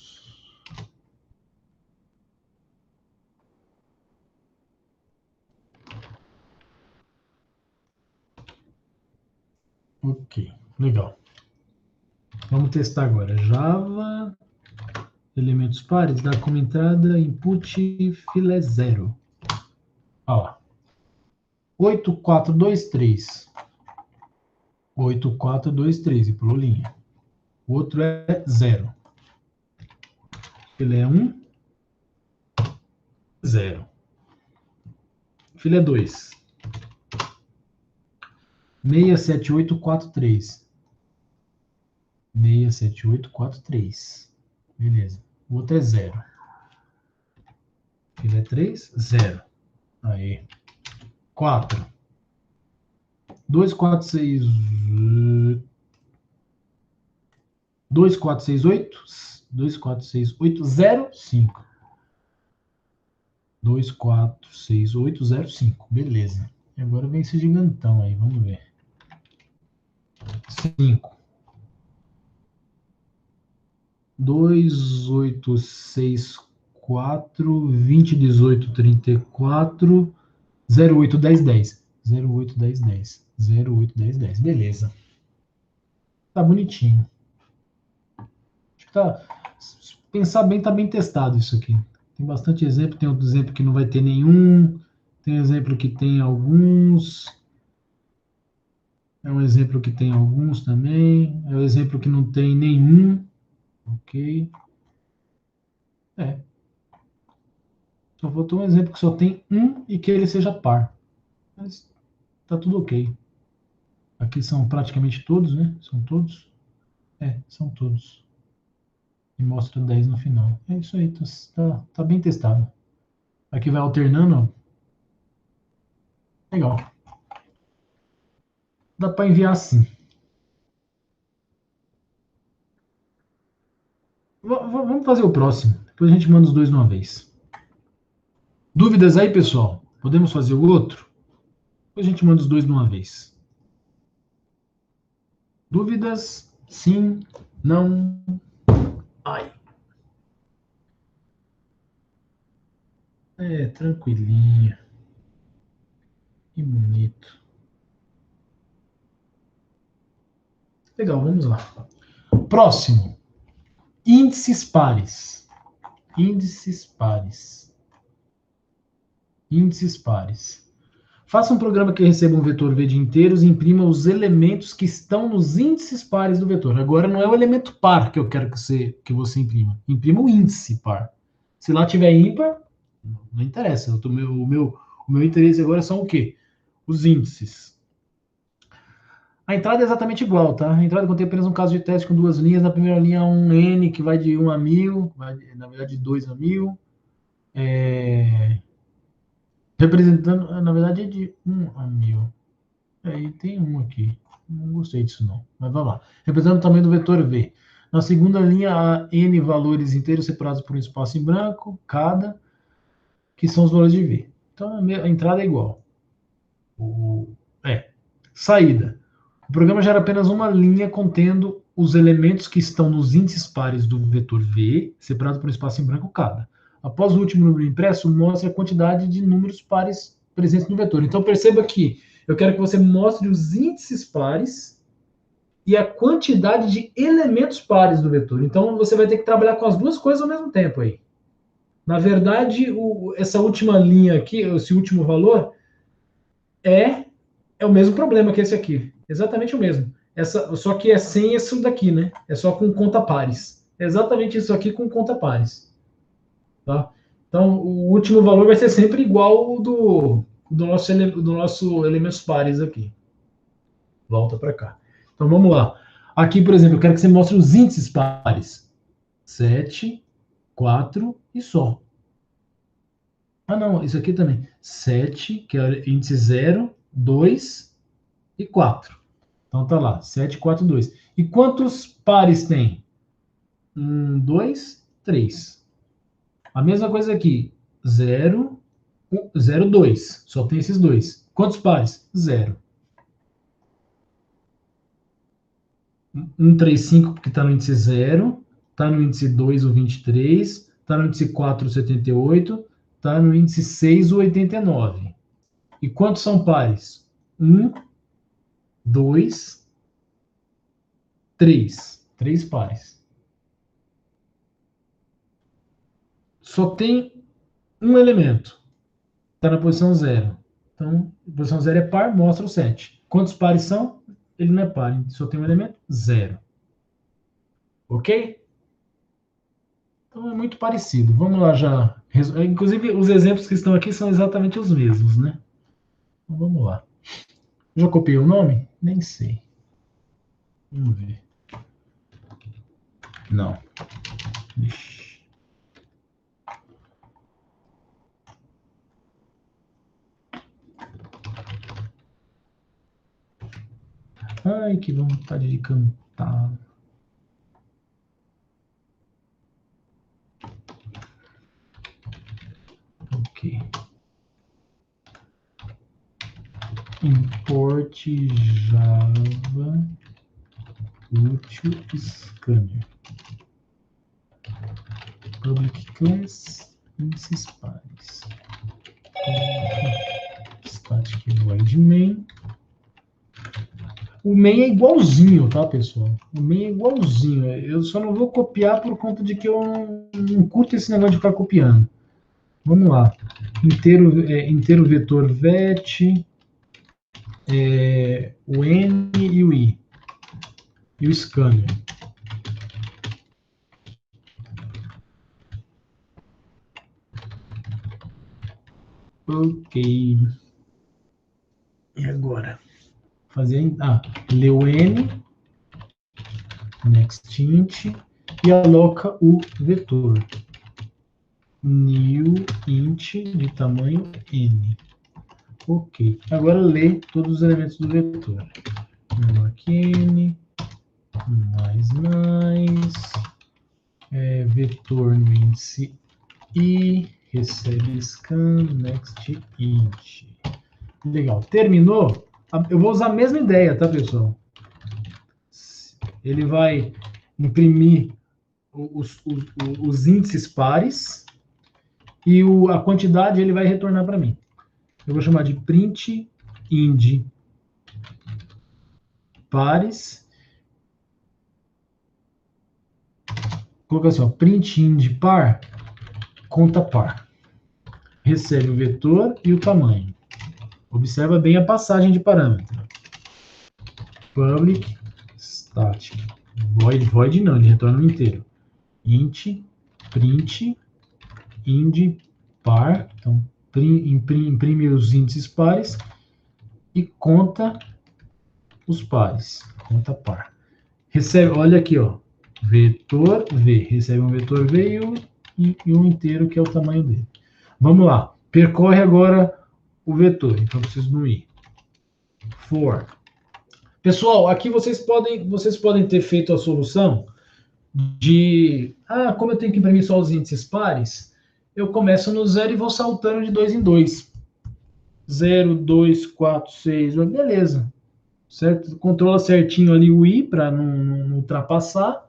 Speaker 1: Ok, legal. Vamos testar agora. Java, elementos pares, dá como entrada input filé 0. Olha lá. 8423. 8423 e pulou linha. O outro é 0. Filé 1, 0. filé 2. 67843. 67843. Beleza. O outro é 0. Filé 3, 0. Aí. 4. 2, 4, 6. 2, 4, 6, 8. 2, 4, 6, 8, 0, 5. 2, 4, 6, 8, 0, 5. Beleza. E agora vem esse gigantão aí, vamos ver. 5. 2, 8, 6, 4, 20, 18, 34, 0, 8, 10, 10. 0, 8, 10, 10. 0, 8, 10, 10. Beleza. Tá bonitinho. Acho que tá. Pensar bem, tá bem testado isso aqui. Tem bastante exemplo. Tem outro exemplo que não vai ter nenhum. Tem exemplo que tem alguns. É um exemplo que tem alguns também. É um exemplo que não tem nenhum. Ok. É. Só faltou um exemplo que só tem um e que ele seja par. Mas tá tudo ok. Aqui são praticamente todos, né? São todos? É, são todos. E mostra 10 no final. É isso aí, tá bem testado. Aqui vai alternando. Legal. Dá para enviar assim. Vamos fazer o próximo. Depois a gente manda os dois de uma vez. Dúvidas aí, pessoal? Podemos fazer o outro? Depois a gente manda os dois de uma vez. Dúvidas? Sim? Não? Ai. É, tranquilinho. Que bonito. Legal, vamos lá. Próximo. Índices pares. Índices pares. Índices pares. Faça um programa que receba um vetor V de inteiros e imprima os elementos que estão nos índices pares do vetor. Agora não é o elemento par que eu quero que você imprima. Imprima o índice par. Se lá tiver ímpar, não interessa. O meu interesse agora são o quê? Os índices. A entrada é exatamente igual, tá? A entrada contém apenas um caso de teste com duas linhas. Na primeira linha, um N que vai de 1 a 1000, na verdade, de 2 a 1000. Representando, na verdade, é de 1 a 1000. Aí tem um aqui. Não gostei disso, não. Mas vamos lá. Representando o tamanho do vetor V. Na segunda linha, há N valores inteiros separados por um espaço em branco, cada, que são os valores de V. Então, a entrada é igual. Saída. O programa gera apenas uma linha contendo os elementos que estão nos índices pares do vetor V, separados por um espaço em branco cada. Após o último número impresso, mostra a quantidade de números pares presentes no vetor. Então, perceba que eu quero que você mostre os índices pares e a quantidade de elementos pares do vetor. Então, você vai ter que trabalhar com as duas coisas ao mesmo tempo aí. Na verdade, essa última linha aqui, esse último valor, é o mesmo problema que esse aqui. Exatamente o mesmo. Só que é sem isso daqui, né? É só com conta pares. É exatamente isso aqui com conta pares. Tá? Então, o último valor vai ser sempre igual ao do nosso elementos pares aqui. Volta para cá. Então, vamos lá. Aqui, por exemplo, eu quero que você mostre os índices pares. 7, 4 e só. Ah, não, isso aqui também. 7, que é índice 0, 2 e 4. Então tá lá, 7, 4, 2. E quantos pares tem? 1, 2, 3. A mesma coisa aqui. 0, 0, 2. Só tem esses dois. Quantos pares? 0. 1, 3, 5, porque está no índice 0. Está no índice 2, o 23. Está no índice 4, o 78. Está no índice 6, o 89. E quantos são pares? 1, 2, 3. 3 pares. Só tem um elemento. Está na posição 0. Então, a posição 0 é par, mostra o 7. Quantos pares são? Ele não é par, só tem um elemento? 0. Ok? Então é muito parecido. Vamos lá já. Inclusive, os exemplos que estão aqui são exatamente os mesmos, né? Então, vamos lá. Já copiei o nome? Nem sei. Vamos ver. Não. Ixi. Ai, que vontade de cantar. Ok. Import Java útil scanner. Public class índices pares. Static void main. O main é igualzinho, tá, pessoal? O main é igualzinho. Eu só não vou copiar por conta de que eu não curto esse negócio de ficar copiando. Vamos lá. Inteiro vetor vet, o N e o I. E o scanner. Ok. E agora? Fazer. Lê o N, next int, e aloca o vetor. New int de tamanho N. Ok. Agora lê todos os elementos do vetor. Menor que N, mais, vetor no índice I, recebe scan, next int. Legal. Terminou? Eu vou usar a mesma ideia, tá, pessoal? Ele vai imprimir os índices pares e a quantidade ele vai retornar para mim. Eu vou chamar de print ind pares. Coloca assim, ó, print ind par, conta par. Recebe o vetor e o tamanho. Observa bem a passagem de parâmetro. Public static. Void não, ele retorna no inteiro. Int, print, ind, par. Então, imprime os índices pares e conta os pares. Conta par. Recebe, olha aqui, ó. Vetor V. Recebe um vetor V e um inteiro, que é o tamanho dele. Vamos lá. Percorre agora o vetor. Então, preciso no I. For. Pessoal, aqui vocês podem ter feito a solução de... como eu tenho que imprimir só os índices pares, eu começo no 0 e vou saltando de 2 em 2. 0, 2, 4, 6, beleza. Certo? Controla certinho ali o I para não ultrapassar.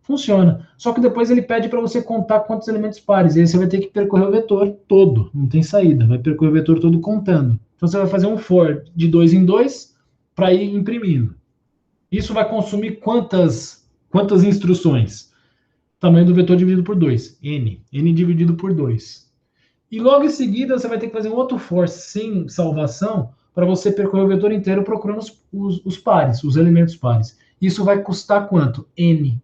Speaker 1: Funciona. Só que depois ele pede para você contar quantos elementos pares. E aí você vai ter que percorrer o vetor todo. Não tem saída. Vai percorrer o vetor todo contando. Então você vai fazer um for de 2 em 2 para ir imprimindo. Isso vai consumir quantas instruções? Tamanho do vetor dividido por 2. N. N dividido por 2. E logo em seguida você vai ter que fazer um outro for sem salvação para você percorrer o vetor inteiro procurando os pares, os elementos pares. Isso vai custar quanto? N.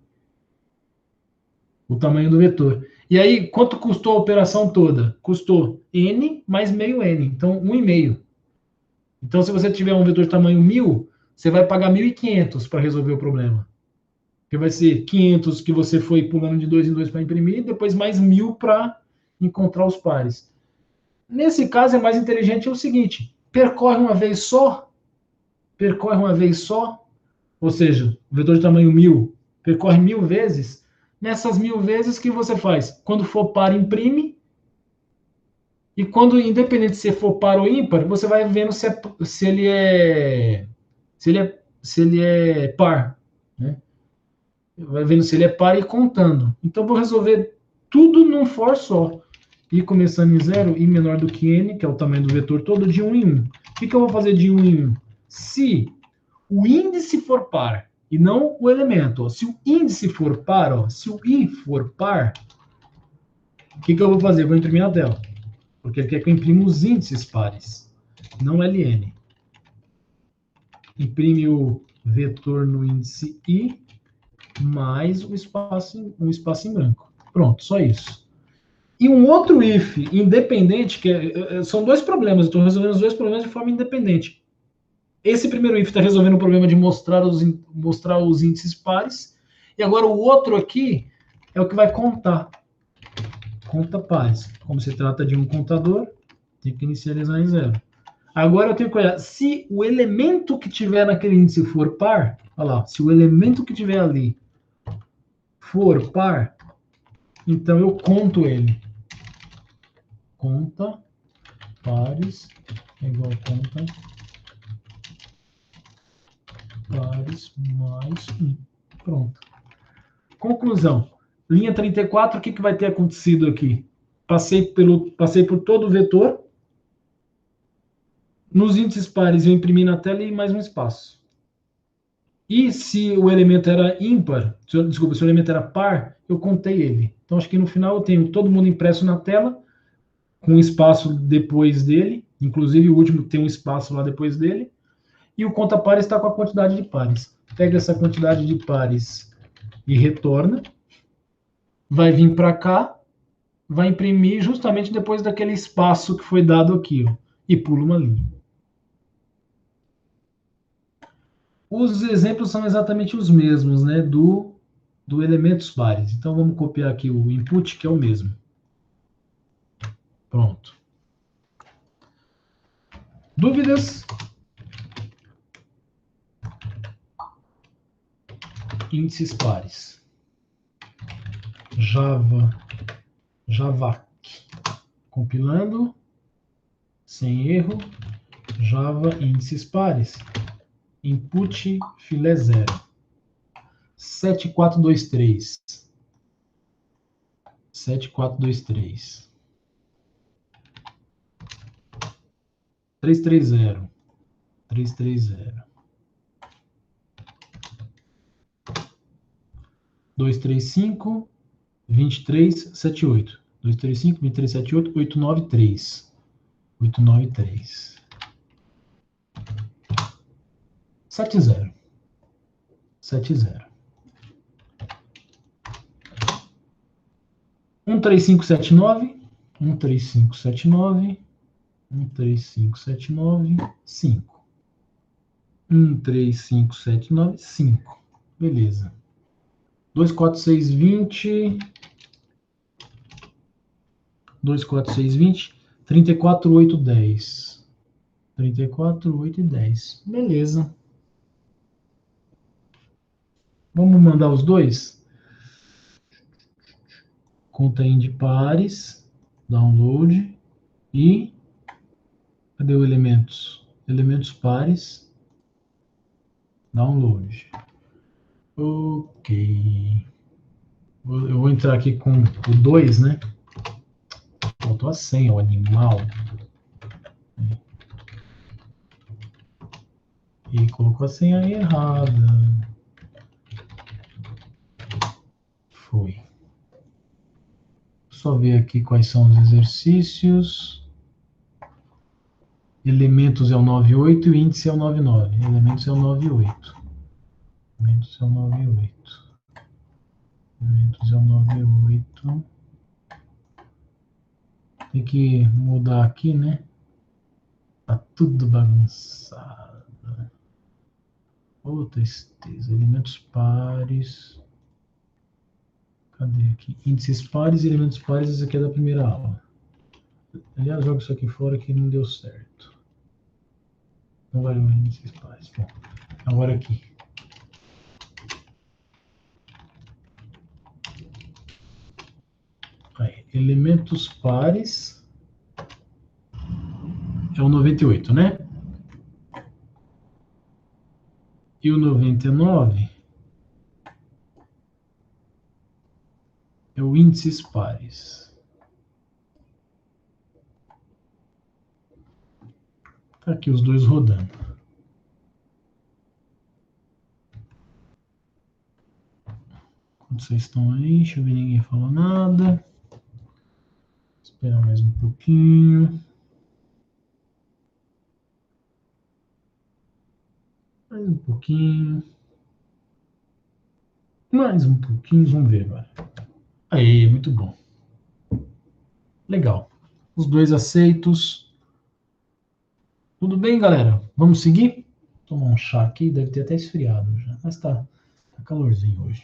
Speaker 1: O tamanho do vetor. E aí, quanto custou a operação toda? Custou N mais meio N. Então, 1,5. Então, se você tiver um vetor de tamanho 1000, você vai pagar 1.500 para resolver o problema. Porque vai ser 500 que você foi pulando de 2 em 2 para imprimir, e depois mais 1000 para encontrar os pares. Nesse caso, é mais inteligente o seguinte: percorre uma vez só, ou seja, o vetor de tamanho 1000 percorre 1000 vezes. Nessas 1000 vezes, o que você faz? Quando for par, imprime. E quando, independente se for par ou ímpar, você vai vendo se ele é par. Né? Vai vendo se ele é par e contando. Então, vou resolver tudo num for só. I começando em 0, I menor do que N, que é o tamanho do vetor todo, de 1 em 1. O que eu vou fazer de 1 em 1? Se o índice for par, e não o elemento. Ó. Se o índice for par, ó, se o I for par, o que eu vou fazer? Eu vou imprimir na tela. Porque ele quer que eu imprima os índices pares, não LN. Imprime o vetor no índice I, mais um espaço em branco. Pronto, só isso. E um outro if independente, são dois problemas, eu estou resolvendo os dois problemas de forma independente. Esse primeiro if está resolvendo o problema de mostrar os índices pares, e agora o outro aqui é o que vai contar. Conta pares. Como se trata de um contador, tem que inicializar em 0. Agora eu tenho que olhar, se o elemento que tiver naquele índice for par, olha lá, se o elemento que tiver ali for par, então eu conto ele. Conta pares é igual a conta pares mais 1. Pronto. Conclusão. Linha 34, o que vai ter acontecido aqui? Passei por todo o vetor. Nos índices pares eu imprimi na tela e mais um espaço. E se o elemento era ímpar, se o elemento era par, eu contei ele. Então acho que no final eu tenho todo mundo impresso na tela, com um espaço depois dele, inclusive o último tem um espaço lá depois dele, e o conta pares está com a quantidade de pares. Pega essa quantidade de pares e retorna, vai vir para cá, vai imprimir justamente depois daquele espaço que foi dado aqui, ó, e pula uma linha. Os exemplos são exatamente os mesmos, né, do elementos pares. Então vamos copiar aqui o input, que é o mesmo. Pronto. Dúvidas? Índices pares. Javac. Compilando. Sem erro. Java índices pares. Input filé 0. 7423. 7423. 330. 330. 235, 2378. 235, 2378, 893. 893. 70. 70. 13579. 13579. 13579. 5. 13579. 5. Beleza. 24620. 24620. 34810. 34810. Beleza. Vamos mandar os dois? Conta de pares, download e cadê o elementos? Elementos pares, download. Ok. Eu vou entrar aqui com o 2, né? Faltou a senha, o animal. E colocou a senha errada. Foi. Só ver aqui quais são os exercícios. Elementos é o 98 e o índice é o 99. Elementos é o 98. Elementos é o 98. Elementos é o 98. Tem que mudar aqui, né? Tá tudo bagunçado. Oh, tristeza. Elementos pares. Cadê aqui? Índices pares e elementos pares. Esse aqui é da primeira aula. Aliás, jogo isso aqui fora que não deu certo. Não vai jogar índices pares. Bom, agora aqui. Aí, elementos pares. É o 98, né? E o 99 é o índices pares. Tá aqui os dois rodando. Enquanto vocês estão aí, deixa eu ver, ninguém falou nada. Esperar mais um pouquinho. Mais um pouquinho. Mais um pouquinho, vamos ver agora. Aí, muito bom. Legal. Os dois aceitos. Tudo bem, galera? Vamos seguir? Vou tomar um chá aqui, deve ter até esfriado já. Mas tá calorzinho hoje.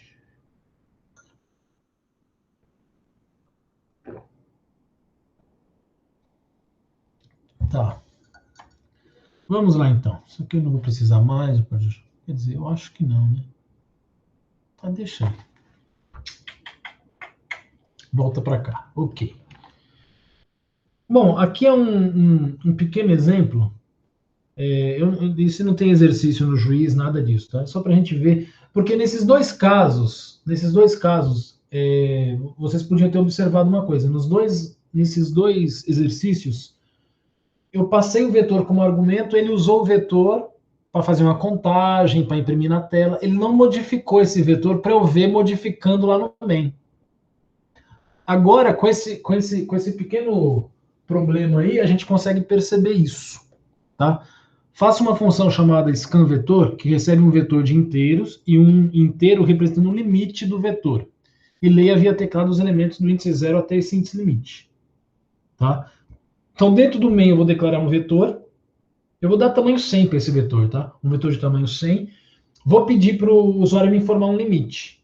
Speaker 1: Tá. Vamos lá, então. Isso aqui eu não vou precisar mais. Quer dizer, eu acho que não, né? Tá, deixa aí. Volta para cá. Ok. Bom, aqui é um pequeno exemplo. Isso não tem exercício no juiz, nada disso, tá? Só para a gente ver. Porque nesses dois casos, vocês podiam ter observado uma coisa. Nesses dois exercícios, eu passei o vetor como argumento, ele usou o vetor para fazer uma contagem, para imprimir na tela. Ele não modificou esse vetor para eu ver modificando lá no main. Agora, com esse pequeno problema aí, a gente consegue perceber isso, tá? Faça uma função chamada scanVetor, que recebe um vetor de inteiros e um inteiro representando o limite do vetor. E leia via teclado os elementos do índice 0 até esse índice limite. Tá? Então, dentro do main, eu vou declarar um vetor. Eu vou dar tamanho 100 para esse vetor, tá? Um vetor de tamanho 100. Vou pedir para o usuário me informar um limite.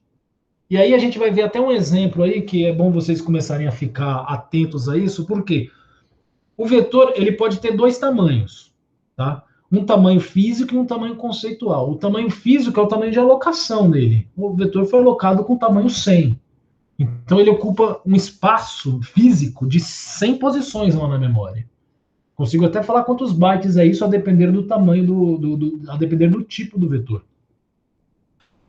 Speaker 1: E aí a gente vai ver até um exemplo aí, que é bom vocês começarem a ficar atentos a isso, porque o vetor ele pode ter dois tamanhos, tá? Um tamanho físico e um tamanho conceitual. O tamanho físico é o tamanho de alocação dele. O vetor foi alocado com o tamanho 100. Então ele ocupa um espaço físico de 100 posições lá na memória. Consigo até falar quantos bytes é isso a depender do tamanho a depender do tipo do vetor.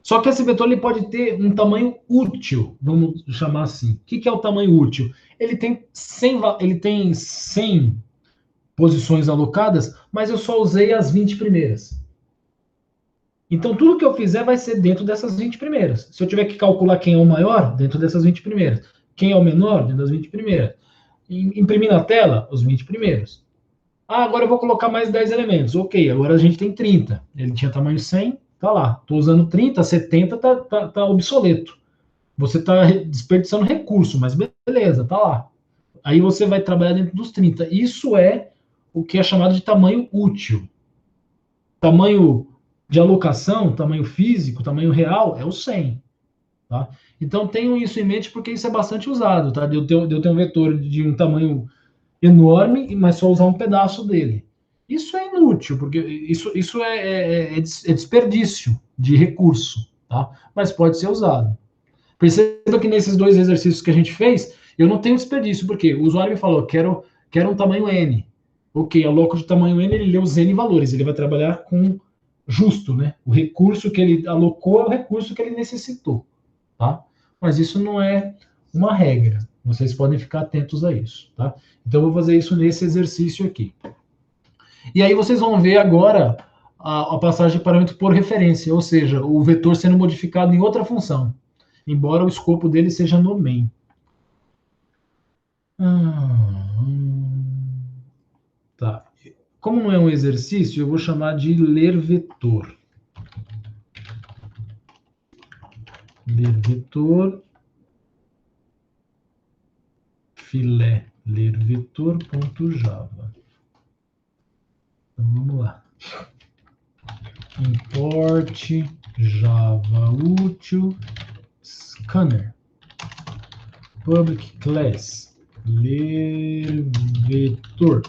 Speaker 1: Só que esse vetor ele pode ter um tamanho útil, vamos chamar assim. O que é o tamanho útil? Ele tem 100 posições alocadas, mas eu só usei as 20 primeiras. Então, tudo que eu fizer vai ser dentro dessas 20 primeiras. Se eu tiver que calcular quem é o maior, dentro dessas 20 primeiras. Quem é o menor, dentro das 20 primeiras. Imprimir na tela, os 20 primeiros. Ah, agora eu vou colocar mais 10 elementos. Ok, agora a gente tem 30. Ele tinha tamanho 100, tá lá. Estou usando 30, 70 tá obsoleto. Você está desperdiçando recurso, mas beleza, tá lá. Aí você vai trabalhar dentro dos 30. Isso é o que é chamado de tamanho útil. Tamanho de alocação, tamanho físico, tamanho real é o 100. Tá? Então tenham isso em mente porque isso é bastante usado. Tá? De eu ter um vetor de um tamanho enorme, mas só usar um pedaço dele. Isso é inútil, porque isso é desperdício de recurso, tá? Mas pode ser usado. Perceba que nesses dois exercícios que a gente fez, eu não tenho desperdício, porque o usuário me falou, quero um tamanho N. Ok, aloco de tamanho N, ele lê os N valores, ele vai trabalhar com justo, né? O recurso que ele alocou é o recurso que ele necessitou, tá? Mas isso não é uma regra. Vocês podem ficar atentos a isso, tá? Então, eu vou fazer isso nesse exercício aqui. E aí vocês vão ver agora a passagem de parâmetro por referência, ou seja, o vetor sendo modificado em outra função, embora o escopo dele seja no main. Tá. Como não é um exercício, eu vou chamar de ler vetor. Ler vetor, filé, ler vetor.java. Então vamos lá. Import Java útil scanner public class ler vetor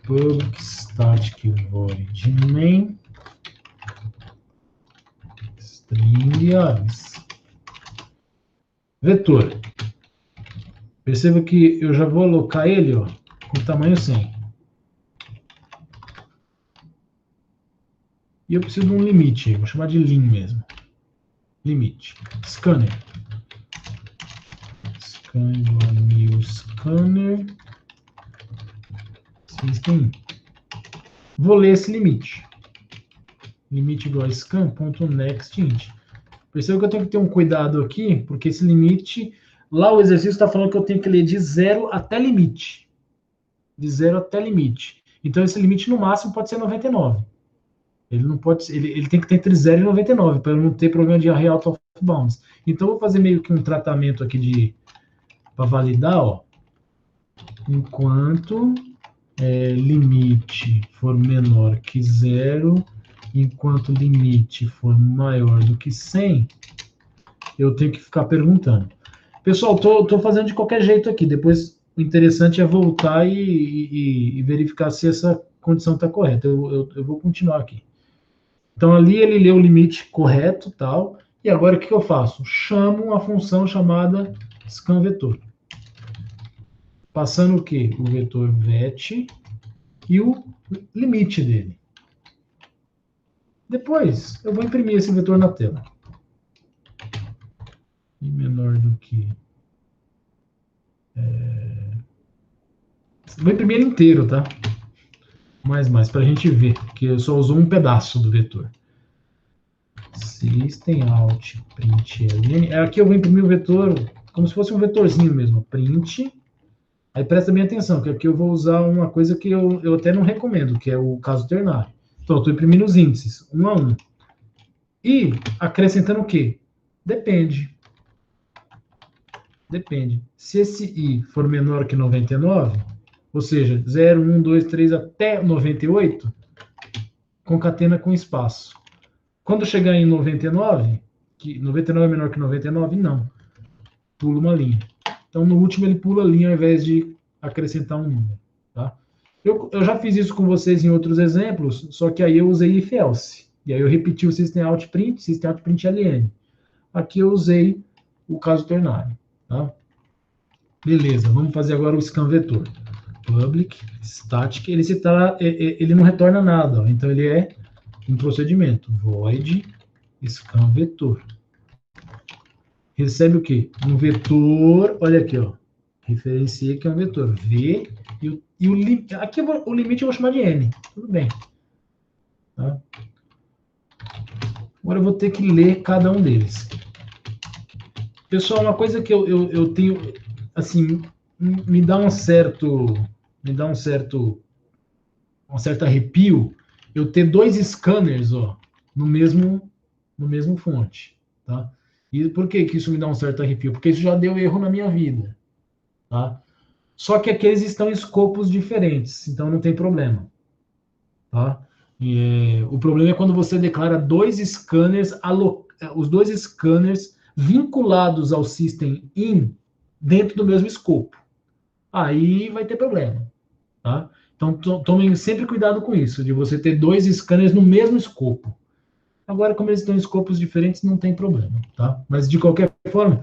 Speaker 1: public static void main string aves vetor. Perceba que eu já vou alocar ele, ó, com tamanho 100. E eu preciso de um limite, vou chamar de lim mesmo. Limite. Scanner. New scanner. System. Vou ler esse limite. Limite igual a scan.nextInt. Perceba que eu tenho que ter um cuidado aqui, porque esse limite, lá o exercício está falando que eu tenho que ler de 0 até limite. De 0 até limite. Então esse limite no máximo pode ser 99. Ele não pode, ele tem que ter entre 0 e 99, para eu não ter problema de array out of bounds. Então, eu vou fazer meio que um tratamento aqui para validar, ó, enquanto limite for menor que zero, enquanto limite for maior do que 100, eu tenho que ficar perguntando. Pessoal, tô fazendo de qualquer jeito aqui. Depois, o interessante é voltar e verificar se essa condição está correta. Eu vou continuar aqui. Então, ali ele leu o limite correto, tal. E agora, o que eu faço? Chamo uma função chamada scanVetor. Passando o quê? O vetor vet e o limite dele. Depois, eu vou imprimir esse vetor na tela. E menor do que... Vou imprimir ele inteiro, tá? Mais, para a gente ver, porque eu só usou um pedaço do vetor. System out print ln. Aqui eu vou imprimir o vetor como se fosse um vetorzinho mesmo. Print. Aí presta bem atenção, que aqui eu vou usar uma coisa que eu até não recomendo, que é o caso ternário. Então, eu estou imprimindo os índices, um a um. E acrescentando o quê? Depende. Depende. Se esse i for menor que 99, ou seja, 0, 1, 2, 3 até 98, concatena com espaço. Quando chegar em 99, que 99 é menor que 99, não. Pula uma linha. Então, no último, ele pula a linha ao invés de acrescentar um número. Tá? Eu já fiz isso com vocês em outros exemplos, só que aí eu usei if else. E aí eu repeti o system out print ln. Aqui eu usei o caso ternário. Tá? Beleza, vamos fazer agora o scan vetor. Public, static, ele não retorna nada, ó, então ele é um procedimento. Void scan vetor. Recebe o quê? Um vetor, olha aqui, ó. Referencia que é um vetor. V aqui o limite eu vou chamar de N. Tudo bem. Tá? Agora eu vou ter que ler cada um deles. Pessoal, uma coisa que eu tenho, assim, me dá um certo arrepio, eu ter dois scanners, ó, no mesmo fonte, tá? E por que isso me dá um certo arrepio? Porque isso já deu erro na minha vida, tá? Só que aqui eles estão em escopos diferentes, então não tem problema, tá? O problema é quando você declara dois scanners, os dois scanners vinculados ao system in dentro do mesmo escopo. Aí vai ter problema, tá? Então tomem sempre cuidado com isso, de você ter dois scanners no mesmo escopo. Agora, como eles estão em escopos diferentes, não tem problema, tá? Mas de qualquer forma,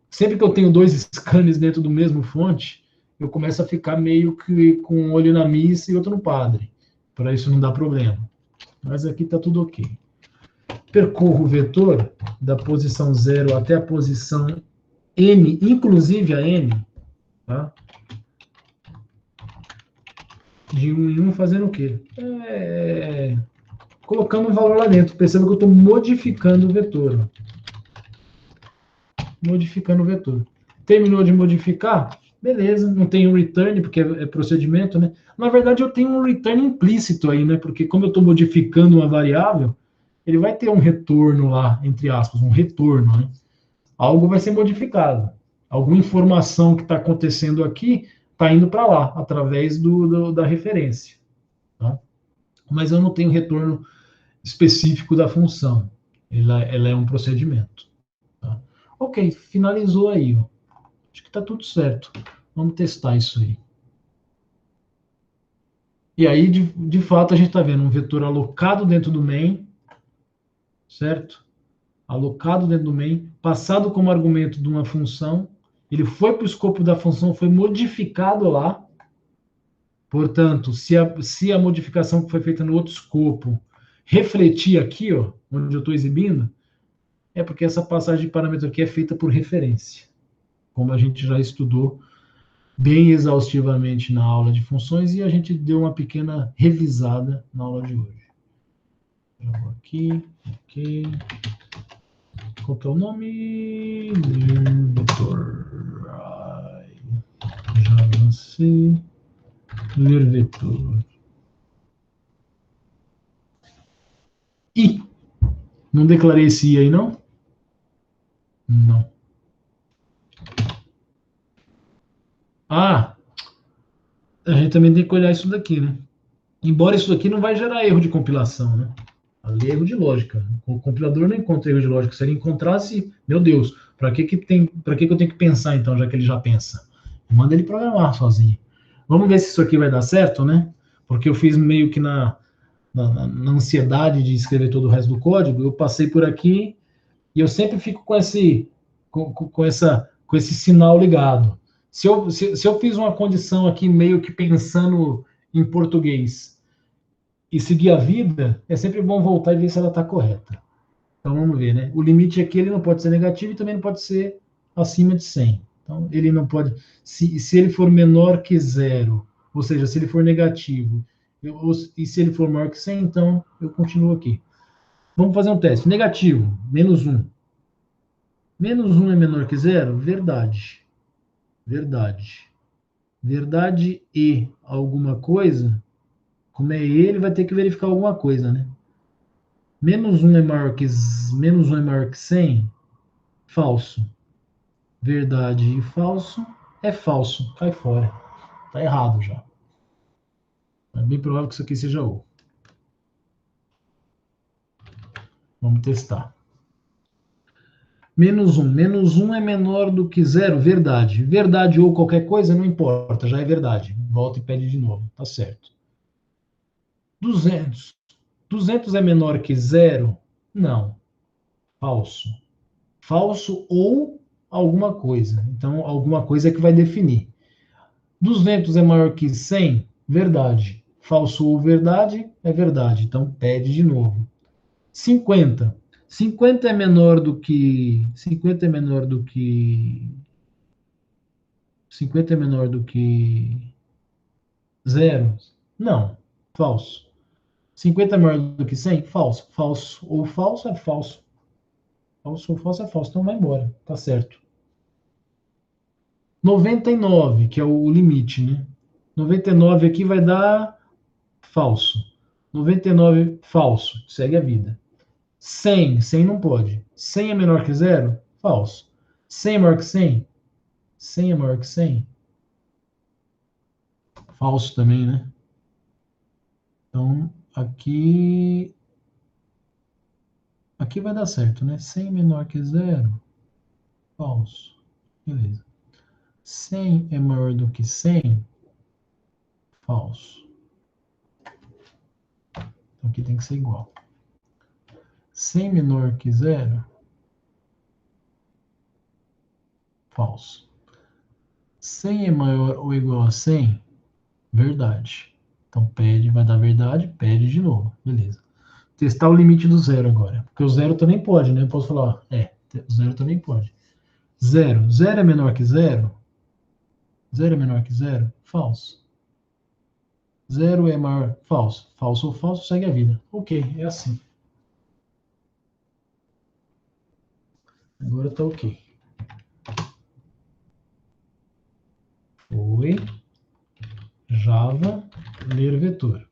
Speaker 1: sempre que eu tenho dois scanners dentro do mesmo fonte, eu começo a ficar meio que com um olho na missa e outro no padre. Para isso não dá problema. Mas aqui está tudo ok. Percorro o vetor da posição 0 até a posição n, inclusive a n, tá? De 1 em 1 fazendo o quê? Colocando um valor lá dentro. Perceba que eu estou modificando o vetor. Modificando o vetor. Terminou de modificar? Beleza, não tem um return, porque é procedimento, né? Na verdade, eu tenho um return implícito aí, né? Porque como eu estou modificando uma variável, ele vai ter um retorno lá, entre aspas, um retorno, né? Algo vai ser modificado. Alguma informação que está acontecendo aqui está indo para lá, através da referência. Tá? Mas eu não tenho retorno específico da função. Ela é um procedimento. Tá? Ok, finalizou aí. Ó. Acho que está tudo certo. Vamos testar isso aí. E aí, de fato, a gente está vendo um vetor alocado dentro do main, certo? Alocado dentro do main, passado como argumento de uma função, ele foi para o escopo da função, foi modificado lá. Portanto, se a modificação que foi feita no outro escopo refletir aqui, ó, onde eu estou exibindo, é porque essa passagem de parâmetro aqui é feita por referência, como a gente já estudou bem exaustivamente na aula de funções e a gente deu uma pequena revisada na aula de hoje. Eu vou aqui, ok. Qual que é o nome? Vetor. Já avancei. Ler vetor. I. Não declarei esse I aí, não? Não. Ah, a gente também tem que olhar isso daqui, né? Embora isso daqui não vai gerar erro de compilação, né? Ali é erro de lógica. O compilador não encontra erro de lógica. Se ele encontrasse, meu Deus, para que eu tenho que pensar então, já que ele já pensa? Manda ele programar sozinho. Vamos ver se isso aqui vai dar certo, né? Porque eu fiz meio que na ansiedade de escrever todo o resto do código, eu passei por aqui e eu sempre fico com esse sinal ligado. Se eu fiz uma condição aqui meio que pensando em português e seguir a vida, é sempre bom voltar e ver se ela está correta. Então vamos ver, né? O limite aqui ele não pode ser negativo e também não pode ser acima de 100. Então ele não pode, se ele for menor que zero, ou seja, se ele for negativo, e se ele for maior que 100, então eu continuo aqui. Vamos fazer um teste. Negativo, menos um. Menos um é menor que zero? Verdade. Verdade. Verdade e alguma coisa, como é ele, vai ter que verificar alguma coisa, né? Menos um é maior que 100? Falso. Verdade e falso é falso. Cai fora. Tá errado já. É bem provável que isso aqui seja O. Vamos testar. Menos um. Menos um é menor do que zero? Verdade. Verdade ou qualquer coisa, não importa, já é verdade. Volta e pede de novo. Tá certo. 200. 200 é menor que zero? Não. Falso. Falso ou alguma coisa. Então, alguma coisa é que vai definir. 200 é maior que 100? Verdade. Falso ou verdade? É verdade. Então, pede de novo. 50. 50 é menor do que. 50 é menor do que. 50 é menor do que zero? Não. Falso. 50 é maior do que 100? Falso. Falso ou falso é falso. Falso ou falso é falso. Então vai embora. Tá certo. 99, que é o limite, né? 99 aqui vai dar falso. 99 falso. Segue a vida. 100, 100 não pode. 100 é menor que zero? Falso. 100 é maior que 100? 100 é maior que 100? Falso também, né? Então, aqui vai dar certo, né? 100 menor que zero? Falso. Beleza. 100 é maior do que 100? Falso. Então, aqui tem que ser igual. 100 menor que zero? Falso. 100 é maior ou igual a 100? Verdade. Então, pede, vai dar verdade, pede de novo. Beleza. Testar o limite do zero agora. Porque o zero também pode, né? Eu posso falar, ó, o zero também pode. Zero. Zero é menor que zero? Zero é menor que zero? Falso. Zero é maior. Falso. Falso ou falso, segue a vida. Ok, é assim. Agora tá ok. Foi. Java, ler vetor.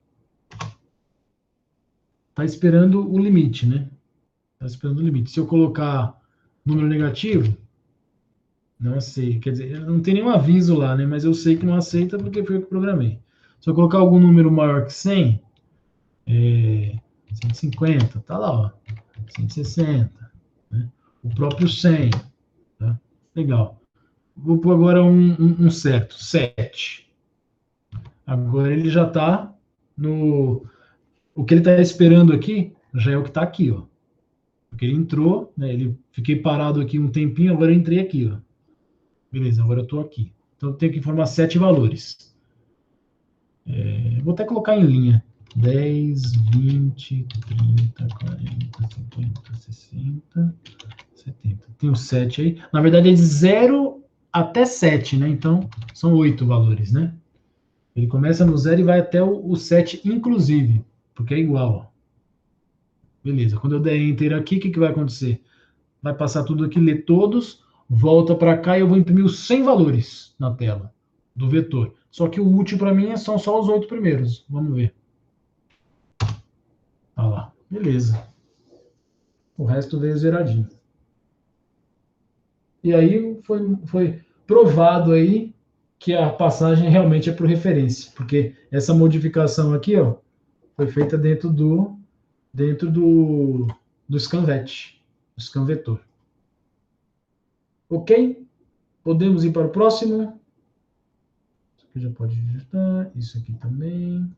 Speaker 1: Tá esperando o limite, né? Tá esperando o limite. Se eu colocar número negativo, não aceita. Quer dizer, não tem nenhum aviso lá, né? Mas eu sei que não aceita porque foi eu que programei. Se eu colocar algum número maior que 100, 150, tá lá, ó. 160, né? O próprio 100, tá? Legal. Vou pôr agora um certo, 7. Agora ele já está no. O que ele está esperando aqui já é o que está aqui, ó. Porque ele entrou, né? Fiquei parado aqui um tempinho, agora eu entrei aqui, ó. Beleza, agora eu estou aqui. Então eu tenho que informar 7 valores. Vou até colocar em linha. 10, 20, 30, 40, 50, 60, 70. Tem o 7 aí. Na verdade é de 0 até 7, né? Então são 8 valores, né? Ele começa no 0 e vai até o 7, inclusive, porque é igual. Ó. Beleza. Quando eu der Enter aqui, o que vai acontecer? Vai passar tudo aqui, ler todos, volta para cá e eu vou imprimir os 100 valores na tela do vetor. Só que o útil para mim são só os 8 primeiros. Vamos ver. Olha lá. Beleza. O resto veio zeradinho. E aí foi provado aí que a passagem realmente é por referência, porque essa modificação aqui, ó, foi feita dentro do scanvet, do scanvetor. Ok? Podemos ir para o próximo. Isso aqui já pode digitar, isso aqui também.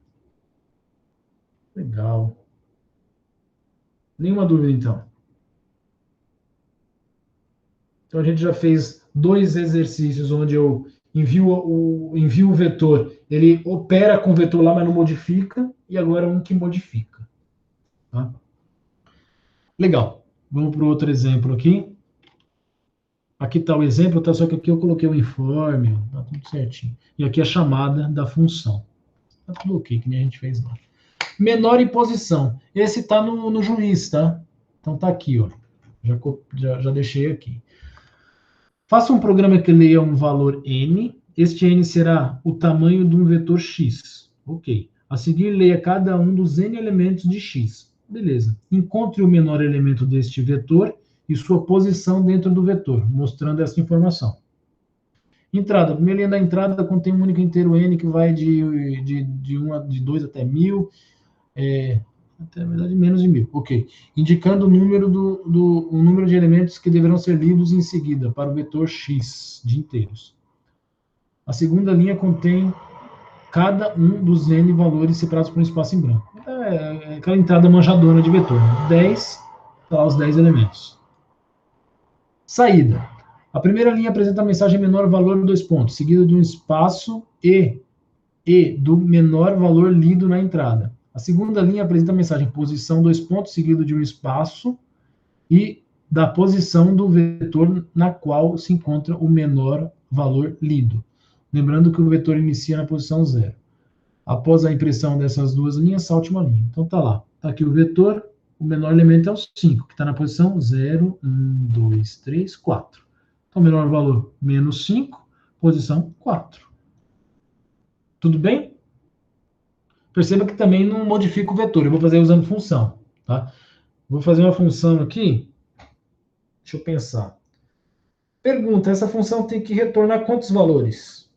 Speaker 1: Legal. Nenhuma dúvida, então. Então, a gente já fez 2 exercícios onde eu envio o vetor, ele opera com o vetor lá, mas não modifica, e agora um que modifica. Tá? Legal. Vamos para o outro exemplo aqui. Aqui está o exemplo, tá? Só que aqui eu coloquei o informe, tá tudo certinho. E aqui a chamada da função. Tá tudo ok, que nem a gente fez lá. Menor em posição. Esse está no juiz, tá? Então tá aqui, ó. Já deixei aqui. Faça um programa que leia um valor n. Este n será o tamanho de um vetor x. Ok. A seguir, leia cada um dos n elementos de x. Beleza. Encontre o menor elemento deste vetor e sua posição dentro do vetor, mostrando essa informação. Entrada. A primeira linha da entrada contém um único inteiro n que vai de 2 até 1000. Até, na verdade, menos de 1000. Ok. Indicando o número de elementos que deverão ser lidos em seguida, para o vetor x de inteiros. A segunda linha contém cada um dos n valores separados por um espaço em branco. É aquela entrada manjadora de vetor. 10, tá, os 10 elementos. Saída. A primeira linha apresenta a mensagem menor valor 2 pontos, seguido de um espaço e do menor valor lido na entrada. A segunda linha apresenta a mensagem posição 2 pontos, seguido de um espaço e da posição do vetor na qual se encontra o menor valor lido. Lembrando que o vetor inicia na posição 0. Após a impressão dessas duas linhas, salte uma linha. Então tá lá. Tá aqui o vetor, o menor elemento é o 5, que está na posição 0, 1, 2, 3, 4. Então o menor valor, menos 5, posição 4. Tudo bem? Perceba que também não modifica o vetor. Eu vou fazer usando função. Tá? Vou fazer uma função aqui. Deixa eu pensar. Pergunta, essa função tem que retornar quantos valores?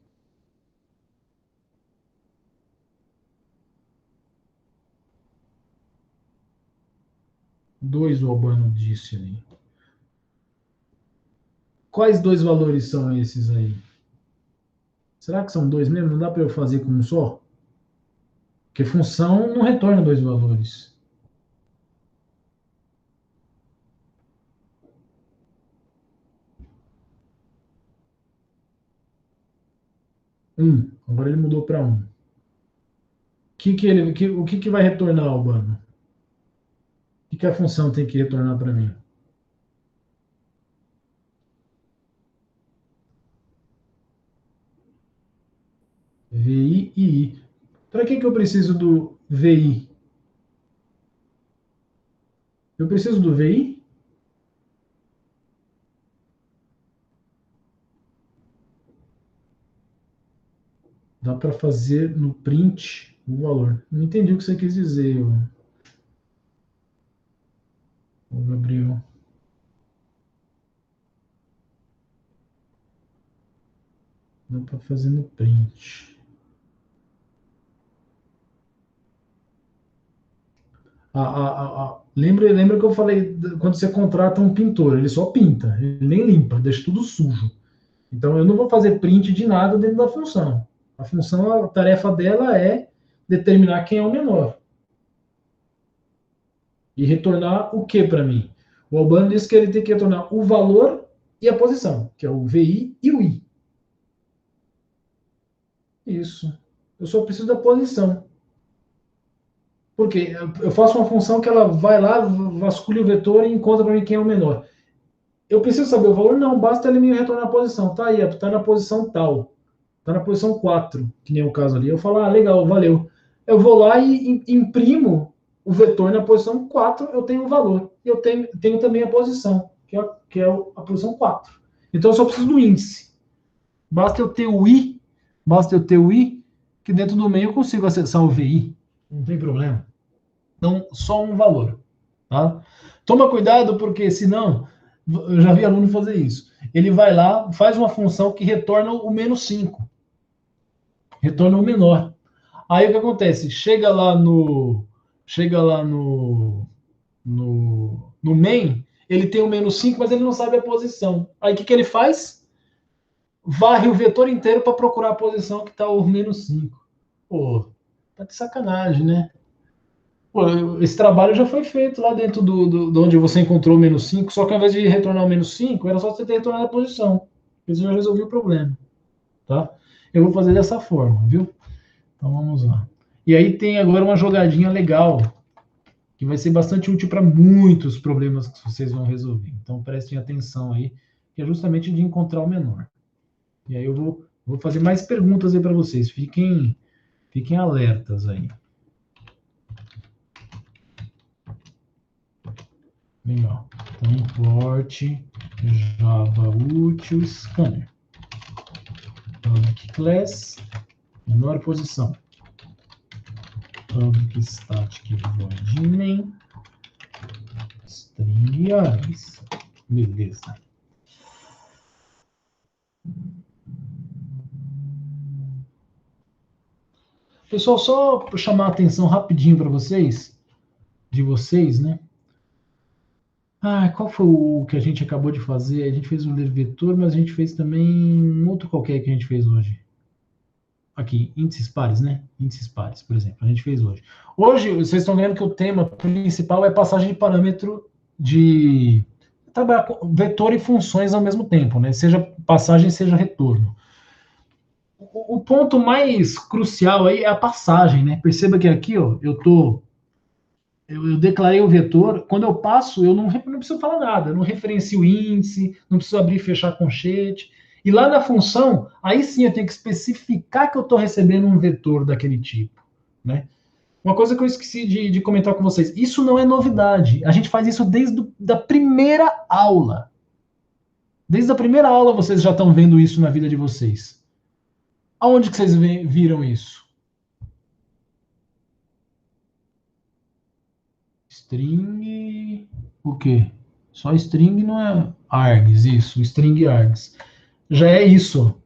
Speaker 1: Dois, o Albano disse aí. Quais 2 valores são esses aí? Será que são 2 mesmo? Não dá para eu fazer com um só? Porque função não retorna 2 valores. Agora ele mudou para 1. O que vai retornar, Albano? O que a função tem que retornar para mim? VI e I. Para que eu preciso do VI? Eu preciso do VI? Dá para fazer no print o valor. Não entendi o que você quis dizer, o Gabriel. Dá para fazer no print. Lembra que eu falei, quando você contrata um pintor, ele só pinta, ele nem limpa, deixa tudo sujo. Então eu não vou fazer print de nada dentro da função. A função, a tarefa dela é determinar quem é o menor. E retornar o que para mim? O Albano disse que ele tem que retornar o valor e a posição, que é o VI e o I. Isso. Eu só preciso da posição. Porque eu faço uma função que ela vai lá, vasculha o vetor e encontra para mim quem é o menor. Eu preciso saber o valor? Não, basta ele me retornar a posição. Tá aí, tá na posição tal. Tá na posição 4, que nem o caso ali. Eu falo, legal, valeu. Eu vou lá e imprimo o vetor na posição 4, eu tenho o valor. E eu tenho também a posição, que é a posição 4. Então eu só preciso do índice. Basta eu ter o I, que dentro do meio eu consigo acessar o VI. Não tem problema. Então, só um valor. Tá? Toma cuidado, porque senão, eu já vi aluno fazer isso. Ele vai lá, faz uma função que retorna o menos 5. retorna o menor. Aí o que acontece? Chega lá no main, ele tem o -5, mas ele não sabe a posição. Aí o que ele faz? Varre o vetor inteiro para procurar a posição que está o -5. Pô, tá de sacanagem, né? Pô, esse trabalho já foi feito lá dentro do onde você encontrou o -5, só que ao invés de retornar o -5, era só você ter retornado a posição. Isso já resolveu o problema, tá? Eu vou fazer dessa forma, viu? Então vamos lá. E aí tem agora uma jogadinha legal, que vai ser bastante útil para muitos problemas que vocês vão resolver. Então prestem atenção aí, que é justamente de encontrar o menor. E aí eu vou fazer mais perguntas aí para vocês. Fiquem alertas aí. Legal. Então, import Java útil scanner. Public class, menor posição. Public static void main. String args. Beleza. Pessoal, só para chamar a atenção rapidinho para vocês, né? Qual foi o que a gente acabou de fazer? A gente fez um ler vetor, mas a gente fez também um outro qualquer que a gente fez hoje. Aqui, índices pares, né? Índices pares, por exemplo, a gente fez hoje. Hoje, vocês estão vendo que o tema principal é passagem de parâmetro de trabalhar com vetor e funções ao mesmo tempo, né? Seja passagem, seja retorno. O ponto mais crucial aí é a passagem, né? Perceba que aqui, ó, eu declarei o vetor, quando eu passo, eu não preciso falar nada, eu não referencio o índice, não preciso abrir e fechar conchete. E lá na função, aí sim eu tenho que especificar que eu estou recebendo um vetor daquele tipo, né? Uma coisa que eu esqueci de comentar com vocês, isso não é novidade, a gente faz isso desde a primeira aula. Desde a primeira aula vocês já estão vendo isso na vida de vocês. Aonde que vocês viram isso? String. O quê? Só string não é args, isso, string args. Já é isso.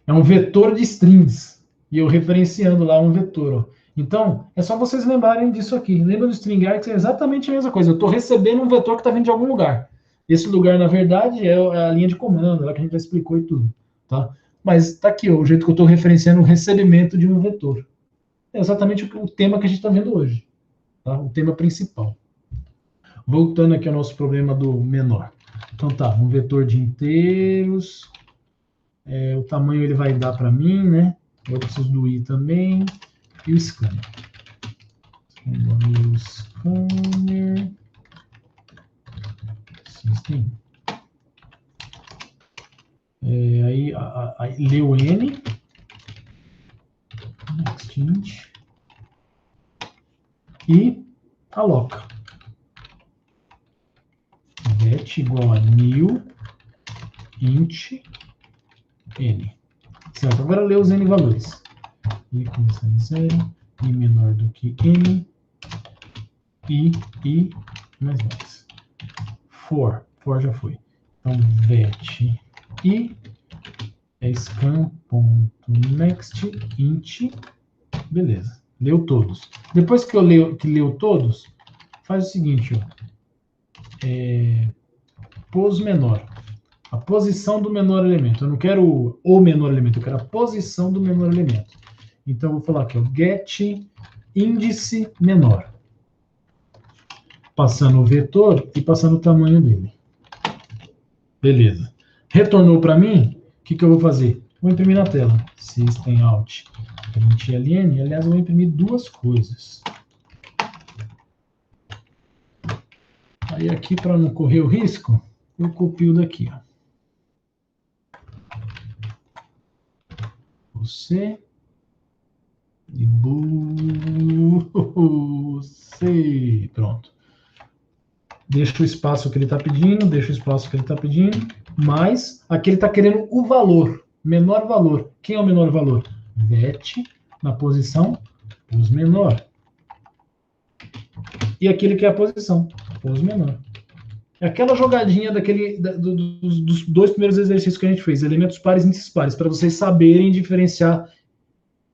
Speaker 1: É um vetor de strings. E eu referenciando lá um vetor. Ó. Então, é só vocês lembrarem disso aqui. Lembra do string args? É exatamente a mesma coisa. Eu estou recebendo um vetor que está vindo de algum lugar. Esse lugar, na verdade, é a linha de comando, lá que a gente já explicou e tudo. Tá? Mas está aqui, ó, o jeito que eu estou referenciando o recebimento de um vetor. É exatamente o tema que a gente está vendo hoje. Tá? O tema principal. Voltando aqui ao nosso problema do menor. Então tá, um vetor de inteiros. O tamanho ele vai dar para mim, né? Eu preciso do i também. E o scanner. O scanner. System. Aí leu n. Next. E aloca. Get igual a new int n. Certo, agora lê os n valores. I começando em 0, i menor do que n, i mais. For já foi. Então, vet i scan.next int, beleza. Leu todos. Depois que leu todos, faz o seguinte, ó. Pos menor. A posição do menor elemento. Eu não quero o menor elemento, eu quero a posição do menor elemento. Então, eu vou falar aqui, ó, get índice menor. Passando o vetor e passando o tamanho dele. Beleza. Retornou para mim, o que eu vou fazer? Vou imprimir na tela. System out print ln. Aliás, eu vou imprimir duas coisas. Aí aqui, para não correr o risco, eu copio daqui, ó. Você e você. Pronto. Deixa o espaço que ele está pedindo, mas aqui ele está querendo o valor, menor valor. Quem é o menor valor? Vet na posição pos menor. E aqui ele quer a posição pos menor. É aquela jogadinha dos dois primeiros exercícios que a gente fez, elementos pares e índices pares, para vocês saberem diferenciar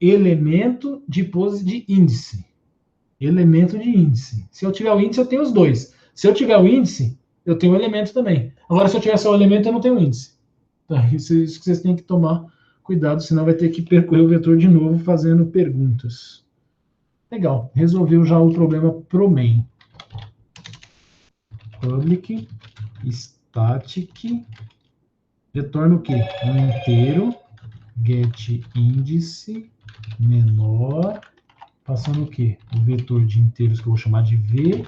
Speaker 1: elemento de pose de índice. Elemento de índice. Se eu tiver o índice, eu tenho os dois. Se eu tiver o índice, eu tenho o elemento também. Agora, se eu tiver só o elemento, eu não tenho o índice. Tá? Isso que vocês têm que tomar cuidado, senão vai ter que percorrer o vetor de novo fazendo perguntas. Legal, resolveu já o problema pro main. Public, static, retorna o quê? Um inteiro, get índice menor, passando o quê? O vetor de inteiros que eu vou chamar de V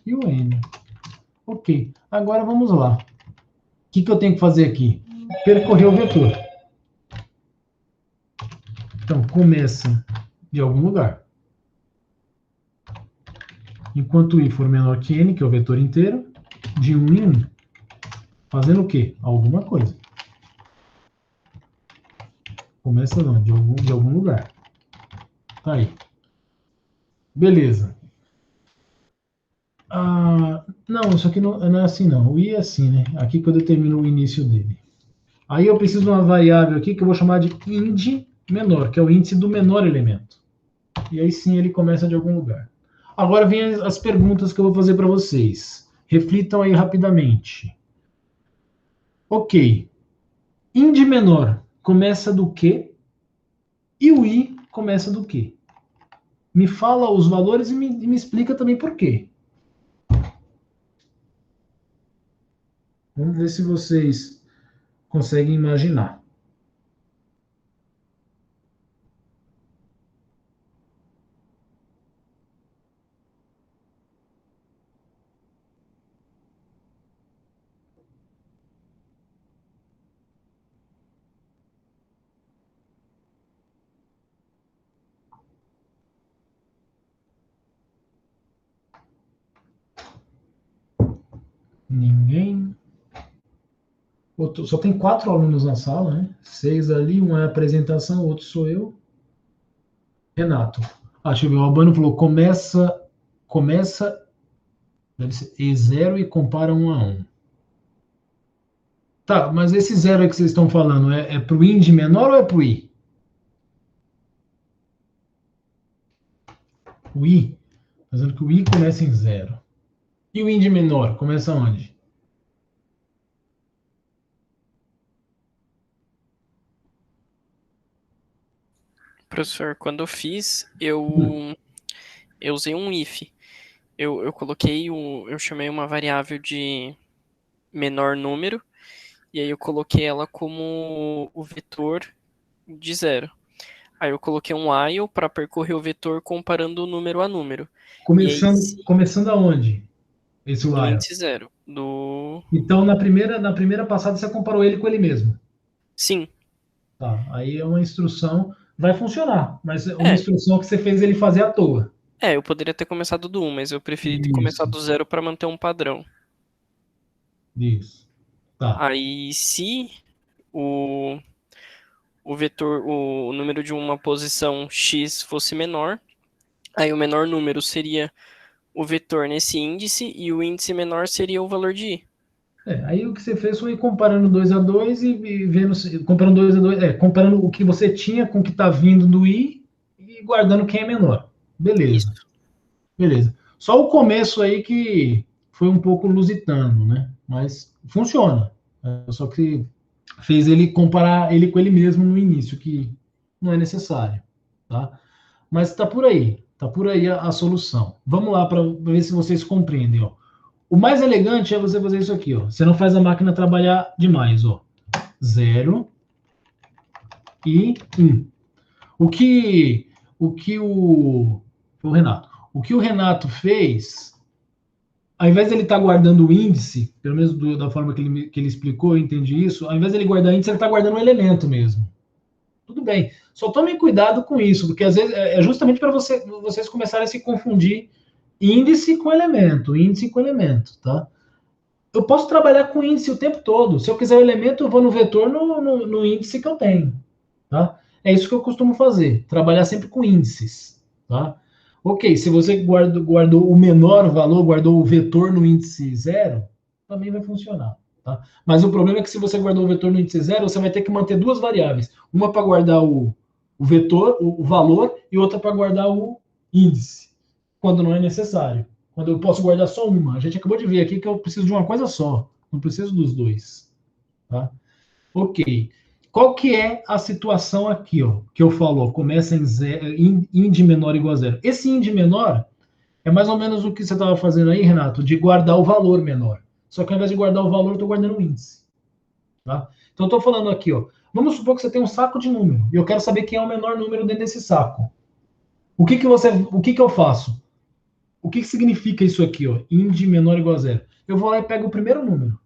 Speaker 1: e o N. Ok, agora vamos lá. O que eu tenho que fazer aqui? Percorrer o vetor. Então, começa de algum lugar. Enquanto i for menor que n, que é o vetor inteiro, de 1 em 1. Fazendo o quê? Alguma coisa. Começa não, de algum lugar. Tá aí. Beleza. Não, isso aqui não é assim não. O i é assim, né? Aqui que eu determino o início dele. Aí eu preciso de uma variável aqui que eu vou chamar de índice menor, que é o índice do menor elemento. E aí sim ele começa de algum lugar. Agora vem as perguntas que eu vou fazer para vocês. Reflitam aí rapidamente. Ok. Índice menor começa do quê? E o i começa do quê? Me fala os valores e me explica também por quê. Vamos ver se vocês conseguem imaginar. Ninguém? Só tem 4 alunos na sala, né? 6 ali, um é a apresentação, o outro sou eu. Renato. Deixa eu ver, o Albano falou, começa, deve ser E0 e compara 1 a 1. Tá, mas esse 0 aí que vocês estão falando, é para o índice menor ou é para o i? O i, fazendo que o i começa em 0. E o índice menor, começa onde?
Speaker 2: Professor, quando eu fiz, eu usei um if. Eu coloquei eu chamei uma variável de menor número, e aí eu coloquei ela como o vetor de 0. Aí eu coloquei um while para percorrer o vetor comparando número a número. E aí,
Speaker 1: Começando aonde? Esse
Speaker 2: do
Speaker 1: while.
Speaker 2: índice 0.
Speaker 1: Então, na primeira passada, você comparou ele com ele mesmo.
Speaker 2: Sim.
Speaker 1: Tá, aí é uma instrução, vai funcionar, mas é uma
Speaker 2: É,
Speaker 1: instrução que você fez ele fazer à toa.
Speaker 2: eu poderia ter começado do 1, mas eu preferi ter
Speaker 1: Isso,
Speaker 2: começado do 0 para manter um padrão.
Speaker 1: isso. Tá.
Speaker 2: Aí, se o, o vetor, o número de uma posição x fosse menor, aí o menor número seria o vetor nesse índice e o índice menor seria o valor de i.
Speaker 1: Aí o que você fez foi ir comparando 2 a 2 e vendo, comparando 2 a 2, comparando o que você tinha com o que está vindo do i e guardando quem é menor.
Speaker 2: Isso.
Speaker 1: Beleza. Beleza. Só o começo aí que foi um pouco lusitano, né? Mas funciona. Só que fez ele comparar ele com ele mesmo no início, que não é necessário, tá? Mas está por aí a solução. Vamos lá para ver se vocês compreendem, ó. O mais elegante é você fazer isso aqui, ó. Você não faz a máquina trabalhar demais, ó. 0 e 1. O que o Renato, o que o Renato fez, ao invés de ele estar guardando o índice, pelo menos da forma que ele explicou, eu entendi isso, ao invés de ele guardar o índice, ele está guardando o elemento mesmo. Tudo bem. Só tomem cuidado com isso, porque às vezes é justamente para vocês começarem a se confundir índice com elemento, tá? Eu posso trabalhar com índice o tempo todo. Se eu quiser o elemento, eu vou no vetor no índice que eu tenho, tá? É isso que eu costumo fazer, trabalhar sempre com índices, tá? Ok, se você guardou o menor valor, guardou o vetor no índice 0, também vai funcionar, tá? Mas o problema é que se você guardou o vetor no índice 0, você vai ter que manter duas variáveis. Uma para guardar o vetor, o valor, e outra para guardar o índice, quando não é necessário. Quando eu posso guardar só uma. A gente acabou de ver aqui que eu preciso de uma coisa só, não preciso dos dois. Tá? Ok. Qual que é a situação aqui, ó, que eu falo? Começa em zero, índice menor igual a zero. Esse índice menor é mais ou menos o que você estava fazendo aí, Renato, de guardar o valor menor. Só que ao invés de guardar o valor, eu estou guardando o índice. Tá? Então, eu estou falando aqui, ó. Vamos supor que você tem um saco de número e eu quero saber quem é o menor número dentro desse saco. O que eu faço? O que significa isso aqui, ó? Índice menor igual a zero. Eu vou lá e pego o primeiro número.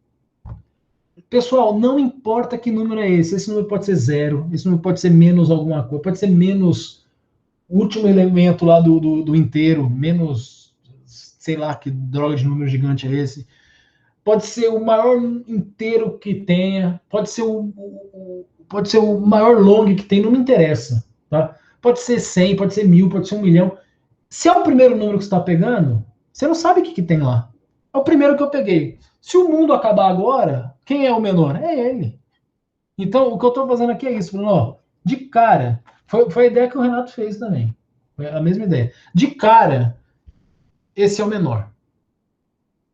Speaker 1: Pessoal, não importa que número é esse. Esse número pode ser zero, esse número pode ser menos alguma coisa, pode ser menos o último elemento lá do inteiro, menos, sei lá, que droga de número gigante é esse. Pode ser o maior inteiro que tenha, pode ser o maior long que tem, não me interessa, tá? Pode ser 100, pode ser 1000, pode ser 1 milhão. Se é o primeiro número que você está pegando, você não sabe o que tem lá. É o primeiro que eu peguei. Se o mundo acabar agora, quem é o menor? É ele. Então, o que eu estou fazendo aqui é isso, Bruno. Ó, de cara, foi a ideia que o Renato fez também. Foi a mesma ideia. De cara, esse é o menor.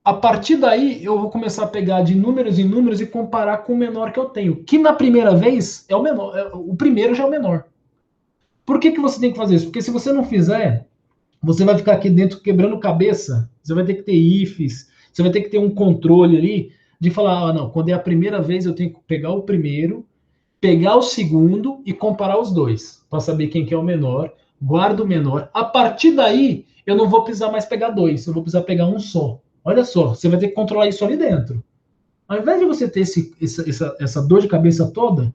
Speaker 1: A partir daí, eu vou começar a pegar de números em números e comparar com o menor que eu tenho. Que na primeira vez é o menor. O primeiro já é o menor. Por que você tem que fazer isso? Porque se você não fizer, você vai ficar aqui dentro quebrando cabeça. Você vai ter que ter ifs, você vai ter que ter um controle ali de falar, não, quando é a primeira vez eu tenho que pegar o primeiro, pegar o segundo e comparar os dois, para saber quem que é o menor, guardo o menor. A partir daí, eu não vou precisar mais pegar dois, eu vou precisar pegar um só. Olha só, você vai ter que controlar isso ali dentro. Ao invés de você ter essa dor de cabeça toda,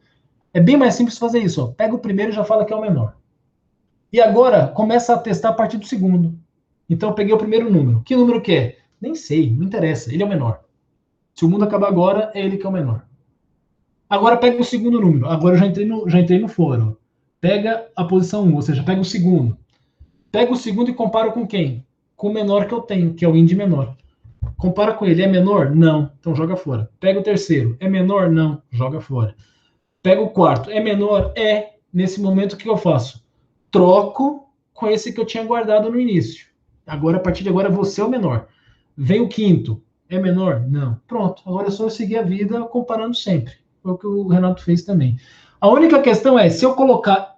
Speaker 1: é bem mais simples fazer isso. Ó. Pega o primeiro e já fala que é o menor. E agora, começa a testar a partir do segundo. Então, eu peguei o primeiro número. Que número que é? Nem sei, não interessa. Ele é o menor. Se o mundo acabar agora, é ele que é o menor. Agora pega o segundo número. Agora eu já entrei no fórum. Pega a posição 1, ou seja, pega o segundo. Pega o segundo e compara com quem? Com o menor que eu tenho, que é o índice menor. Compara com ele. É menor? Não. Então joga fora. Pega o terceiro. É menor? Não. Joga fora. Pega o quarto. É menor? É. Nesse momento, o que eu faço? Troco com esse que eu tinha guardado no início. Agora, a partir de agora, você é o menor. Vem o quinto. É menor? Não. Pronto. Agora é só eu seguir a vida comparando sempre. Foi o que o Renato fez também. A única questão é, se eu colocar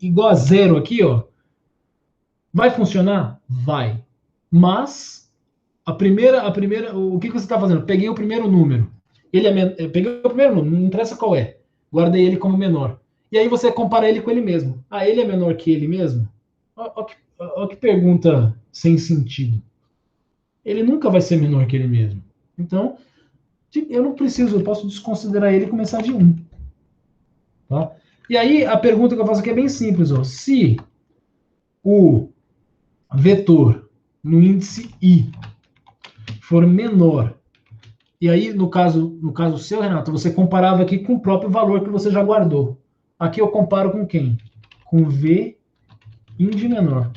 Speaker 1: igual a zero aqui, ó, vai funcionar? Vai. Mas o que você está fazendo? Peguei o primeiro número. Peguei o primeiro número, não interessa qual é. Guardei ele como menor. E aí você compara ele com ele mesmo. Ah, ele é menor que ele mesmo? Olha que pergunta sem sentido. Ele nunca vai ser menor que ele mesmo. Então, eu não preciso, eu posso desconsiderar ele e começar de 1. Tá? E aí, a pergunta que eu faço aqui é bem simples. Ó. Se o vetor no índice I for menor, e aí, no caso seu, Renato, você comparava aqui com o próprio valor que você já guardou. Aqui eu comparo com quem? Com V índice menor.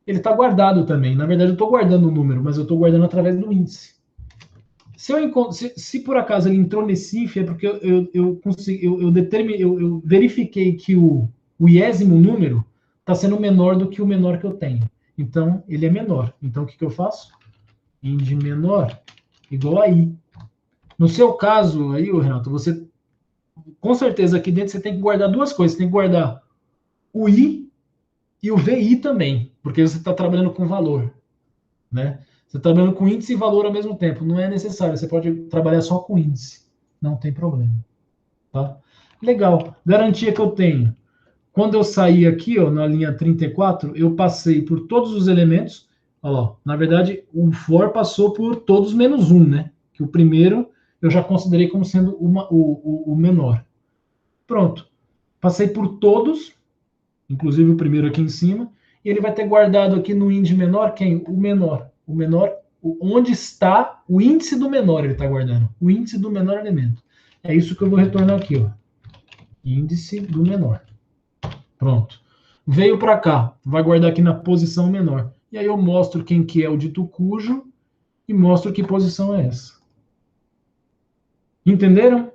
Speaker 1: Ele está guardado também. Na verdade, eu estou guardando o número, mas eu estou guardando através do índice. Se por acaso ele entrou nesse if, é porque eu verifiquei que o iésimo número está sendo menor do que o menor que eu tenho. Então, ele é menor. Então, o que eu faço? Índice menor igual a I. No seu caso, aí, Renato, você com certeza aqui dentro você tem que guardar duas coisas. Você tem que guardar o I e o VI também, porque você está trabalhando com valor, né? Você está trabalhando com índice e valor ao mesmo tempo. Não é necessário, você pode trabalhar só com índice. Não tem problema. Tá? Legal. Garantia que eu tenho. Quando eu saí aqui, ó, na linha 34, eu passei por todos os elementos. Ó, na verdade, o for passou por todos menos um, né? Que o primeiro eu já considerei como sendo o menor. Pronto. Passei por todos, inclusive o primeiro aqui em cima, e ele vai ter guardado aqui no índice menor quem? O menor. O menor, onde está o índice do menor, ele está guardando. O índice do menor elemento. É isso que eu vou retornar aqui, ó. Índice do menor. Pronto. Veio para cá, vai guardar aqui na posição menor. E aí eu mostro quem que é o dito cujo e mostro que posição é essa. Entenderam?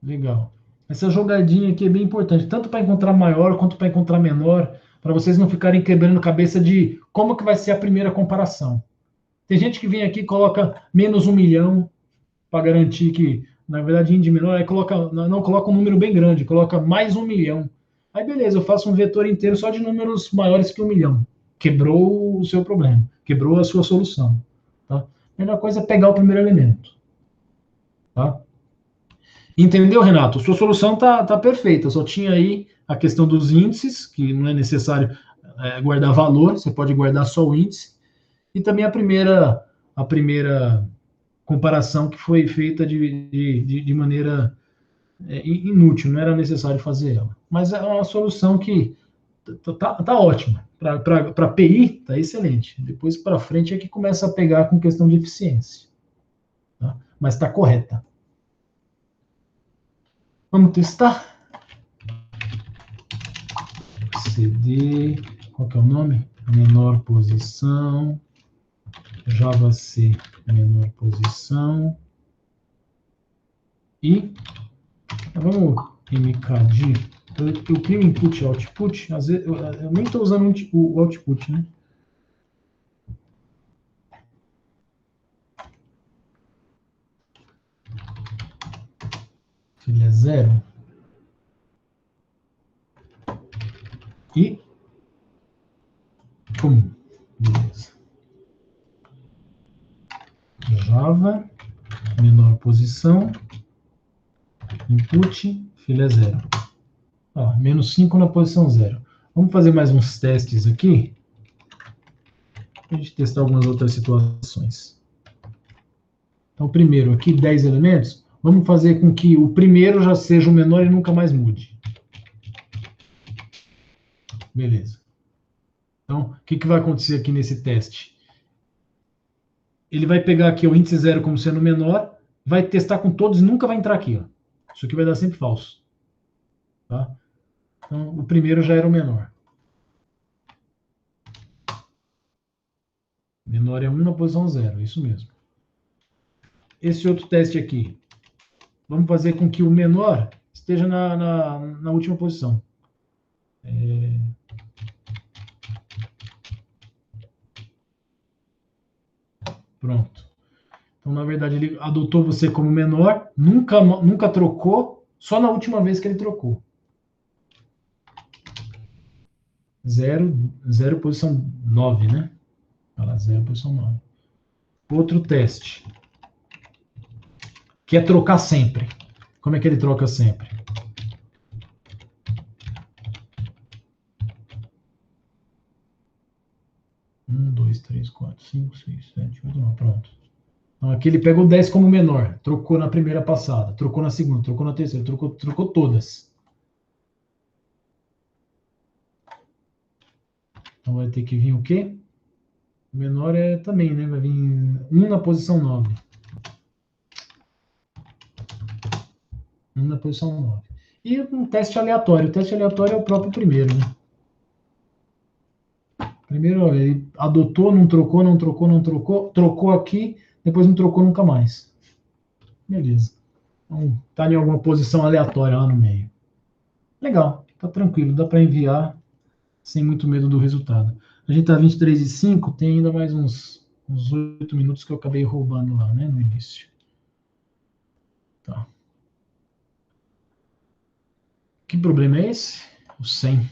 Speaker 1: Legal. Essa jogadinha aqui é bem importante, tanto para encontrar maior quanto para encontrar menor, para vocês não ficarem quebrando cabeça de como que vai ser a primeira comparação. Tem gente que vem aqui e coloca menos 1 milhão para garantir que, na verdade, índice menor, aí coloca, não coloca um número bem grande, coloca mais 1 milhão. Aí beleza, eu faço um vetor inteiro só de números maiores que 1 milhão. Quebrou o seu problema, quebrou a sua solução. Tá? A melhor coisa é pegar o primeiro elemento. Tá? Entendeu, Renato? Sua solução tá perfeita. Só tinha aí a questão dos índices, que não é necessário guardar valor, você pode guardar só o índice. E também a primeira comparação que foi feita de maneira inútil, não era necessário fazer ela. Mas é uma solução que tá ótima. Para PI, tá excelente. Depois para frente é que começa a pegar com questão de eficiência. Tá? Mas está correta. Vamos testar? CD, qual que é o nome? Menor posição, Java C, menor posição, e vamos mkdir, eu crio input e output, às vezes, eu nem estou usando o output, né? Ele é 0. E pum, beleza. Java, menor posição, input, filha 0. Ó, menos 5 na posição 0. Vamos fazer mais uns testes aqui, para a gente testar algumas outras situações. Então, primeiro aqui, 10 elementos. Vamos fazer com que o primeiro já seja o menor e nunca mais mude. Beleza. Então, o que vai acontecer aqui nesse teste? Ele vai pegar aqui o índice 0 como sendo menor, vai testar com todos e nunca vai entrar aqui. Ó. Isso aqui vai dar sempre falso. Tá? Então, o primeiro já era o menor. Menor é 1 na posição 0, isso mesmo. Esse outro teste aqui, vamos fazer com que o menor esteja na última posição. Pronto. Então, na verdade, ele adotou você como menor, nunca trocou, só na última vez que ele trocou. 0, posição 9, né? Olha lá, 0, posição 9. Outro teste. Que é trocar sempre. Como é que ele troca sempre? Um, 2, 3, 4, 5, 6, 7, 8, 9. Pronto. Então, aqui ele pegou 10 como menor. Trocou na primeira passada. Trocou na segunda. Trocou na terceira. Trocou todas. Então, vai ter que vir o quê? O menor é também, né? Vai vir 1 na posição 9. 1 na posição 9. E um teste aleatório. O teste aleatório é o próprio primeiro, né? Primeiro, ele adotou, não trocou, não trocou, não trocou. Trocou aqui, depois não trocou nunca mais. Beleza. Então, tá em alguma posição aleatória lá no meio. Legal, tá tranquilo. Dá para enviar sem muito medo do resultado. A gente tá 23:05, tem ainda mais uns 8 minutos que eu acabei roubando lá, né, no início. Tá. Que problema é esse? O 100.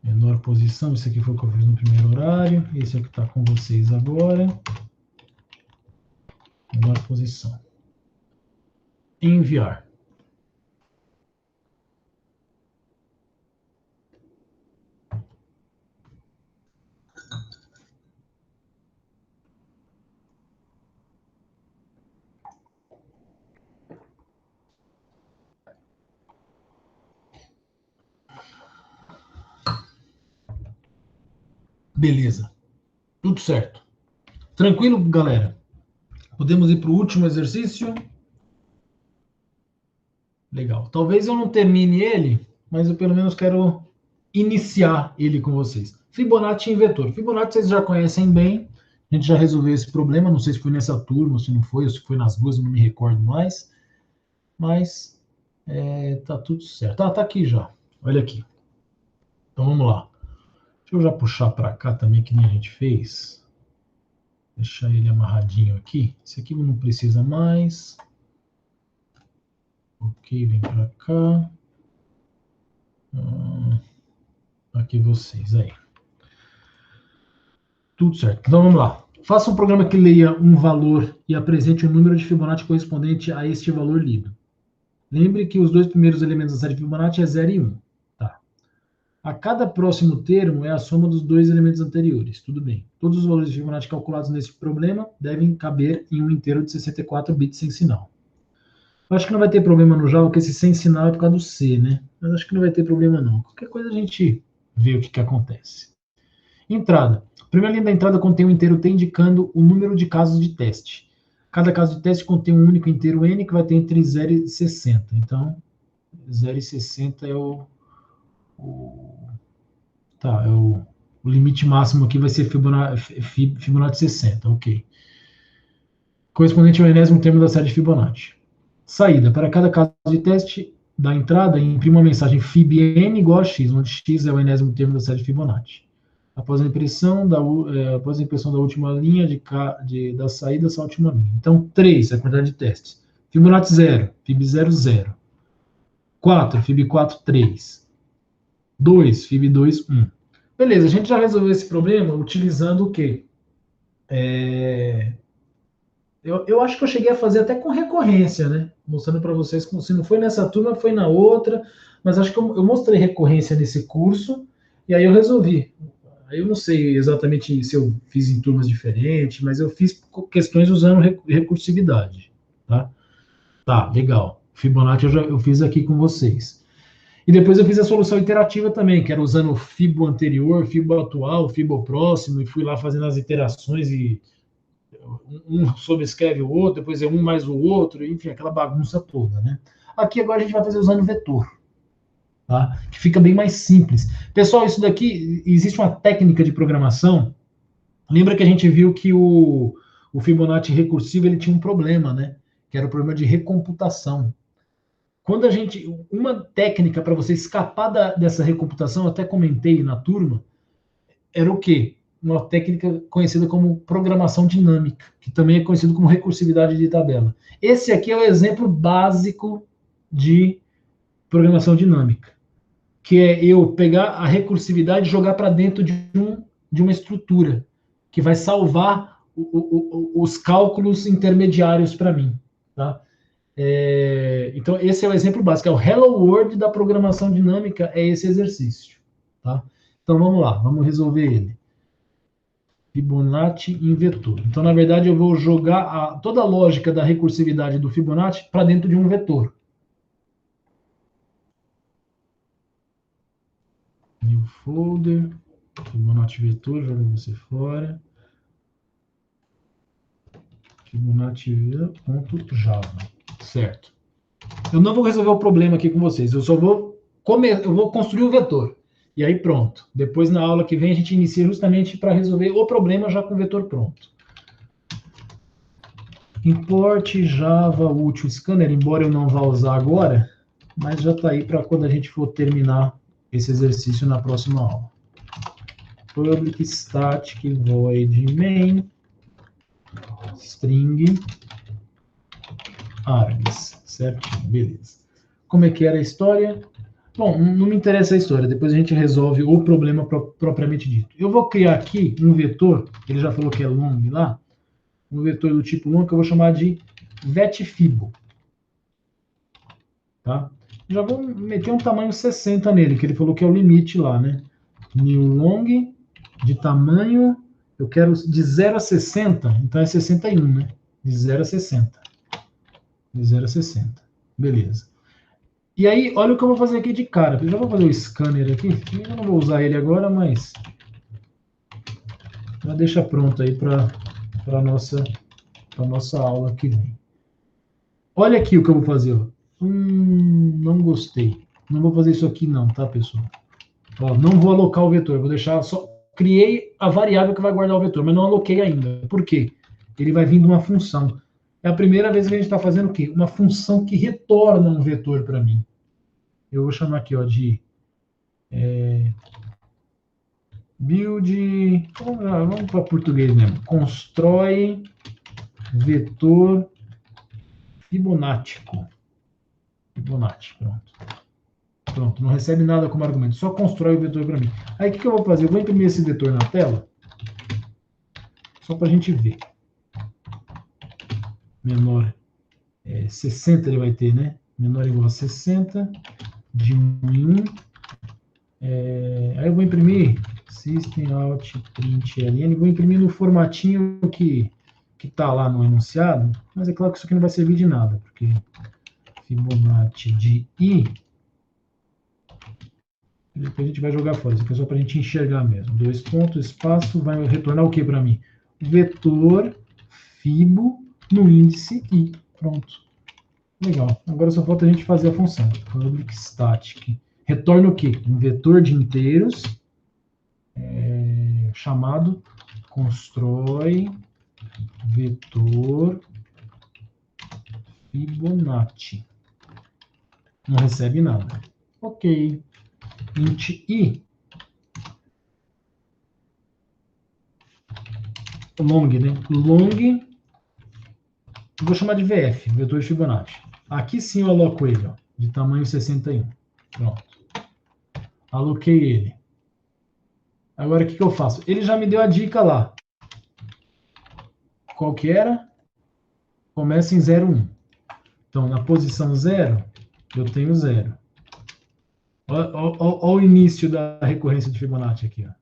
Speaker 1: Menor posição, esse aqui foi o que eu fiz no primeiro horário. Esse é o que está com vocês agora. Menor posição. Enviar. Beleza. Tudo certo. Tranquilo, galera? Podemos ir para o último exercício? Legal. Talvez eu não termine ele, mas eu pelo menos quero iniciar ele com vocês. Fibonacci em vetor. Fibonacci vocês já conhecem bem. A gente já resolveu esse problema, não sei se foi nessa turma, se não foi, ou se foi nas duas, eu não me recordo mais. Mas tá tudo certo. Ah, tá aqui já. Olha aqui. Então vamos lá. Deixa eu já puxar para cá também, que nem a gente fez. Deixar ele amarradinho aqui. Esse aqui não precisa mais. Ok, vem para cá. Aqui vocês, aí. Tudo certo. Então vamos lá. Faça um programa que leia um valor e apresente o número de Fibonacci correspondente a este valor lido. Lembre que os dois primeiros elementos da série Fibonacci é 0 e 1. Tá. A cada próximo termo é a soma dos dois elementos anteriores. Tudo bem. Todos os valores de Fibonacci calculados nesse problema devem caber em um inteiro de 64 bits sem sinal. Eu acho que não vai ter problema no Java, porque esse sem sinal é por causa do C, né? Mas acho que não vai ter problema não. Qualquer coisa a gente vê o que acontece. Entrada. A primeira linha da entrada contém um inteiro T indicando o número de casos de teste. Cada caso de teste contém um único inteiro N que vai ter entre 0 e 60. Então, 0 e 60 é o limite máximo aqui vai ser Fibonacci 60, ok. Correspondente ao enésimo termo da série de Fibonacci. Saída. Para cada caso de teste da entrada, imprima uma mensagem FibN igual a X, onde X é o enésimo termo da série de Fibonacci. Após a impressão da última linha da saída, salte uma linha. Então, 3 é a quantidade de testes. Fibonacci 0, Fib 0, 0. 4, Fib 4, 3. 2, Fib 2, 1. Beleza, a gente já resolveu esse problema utilizando o quê? Eu acho que eu cheguei a fazer até com recorrência, né? Mostrando para vocês como se não foi nessa turma, foi na outra. Mas acho que eu mostrei recorrência nesse curso e aí eu resolvi. Eu não sei exatamente se eu fiz em turmas diferentes, mas eu fiz questões usando recursividade. Tá, legal. Fibonacci eu fiz aqui com vocês. E depois eu fiz a solução iterativa também, que era usando o Fibo anterior, Fibo atual, Fibo próximo, e fui lá fazendo as iterações e um sobrescreve o outro, depois é um mais o outro, enfim, aquela bagunça toda, né? Aqui agora a gente vai fazer usando vetor. Tá? Que fica bem mais simples. Pessoal, isso daqui, existe uma técnica de programação. Lembra que a gente viu que o Fibonacci recursivo ele tinha um problema, né? Que era o problema de recomputação. Quando uma técnica para você escapar dessa recomputação, eu até comentei na turma, era o quê? Uma técnica conhecida como programação dinâmica, que também é conhecido como recursividade de tabela. Esse aqui é o exemplo básico de programação dinâmica, que é eu pegar a recursividade e jogar para dentro de uma estrutura, que vai salvar os cálculos intermediários para mim. Tá? Então, esse é o exemplo básico, é o Hello World da programação dinâmica, é esse exercício. Tá? Então, vamos lá, vamos resolver ele. Fibonacci em vetor. Então, na verdade, eu vou jogar toda a lógica da recursividade do Fibonacci para dentro de um vetor. New folder, Fibonacci vetor, joga você fora. Fibonacci.java, certo. Eu não vou resolver o problema aqui com vocês, eu só vou construir o vetor. E aí pronto. Depois na aula que vem a gente inicia justamente para resolver o problema já com o vetor pronto. Import Java útil scanner, embora eu não vá usar agora, mas já está aí para quando a gente for terminar esse exercício na próxima aula. Public static void main string args, certinho, beleza. Como é que era a história? Bom, não me interessa a história, depois a gente resolve o problema propriamente dito. Eu vou criar aqui um vetor, ele já falou que é long lá, um vetor do tipo long que eu vou chamar de vetfibo. Tá? Já vou meter um tamanho 60 nele, que ele falou que é o limite lá, né? New long de tamanho, eu quero de 0 a 60, então é 61, né? De 0 a 60. De 0 a 60. Beleza. E aí, olha o que eu vou fazer aqui de cara. Eu já vou fazer o scanner aqui. Eu não vou usar ele agora, mas já deixa pronto aí para a nossa aula que vem. Olha aqui o que eu vou fazer. Ó. Não gostei. Não vou fazer isso aqui não, tá, pessoal? Ó, não vou alocar o vetor. Vou deixar só criei a variável que vai guardar o vetor, mas não aloquei ainda. Por quê? Ele vai vir de uma função. É a primeira vez que a gente está fazendo o quê? Uma função que retorna um vetor para mim. Eu vou chamar aqui, ó, de build, vamos para português mesmo, constrói vetor fibonático. Fibonacci, pronto. Pronto, não recebe nada como argumento, só constrói o vetor para mim. Aí o que eu vou fazer? Eu vou imprimir esse vetor na tela, só para a gente ver. Menor 60 ele vai ter, né? Menor ou igual a 60, de 1 em 1. Aí eu vou imprimir system out print ln, vou imprimir no formatinho que está lá no enunciado, mas é claro que isso aqui não vai servir de nada, porque Fibonacci de i, depois a gente vai jogar fora, isso aqui é só para a gente enxergar mesmo. 2 pontos, espaço, vai retornar o que para mim? Vetor Fibo no índice i. Pronto. Legal. Agora só falta a gente fazer a função. Public static. Retorna o quê? Um vetor de inteiros chamado constrói vetor Fibonacci. Não recebe nada. Ok. Int i. Long, né? Long. Vou chamar de VF, vetor de Fibonacci. Aqui sim eu aloco ele, ó, de tamanho 61. Pronto. Aloquei ele. Agora o que eu faço? Ele já me deu a dica lá. Qual que era? Começa em 0, 1. Então, na posição 0, eu tenho 0. Olha o início da recorrência de Fibonacci aqui. Ó.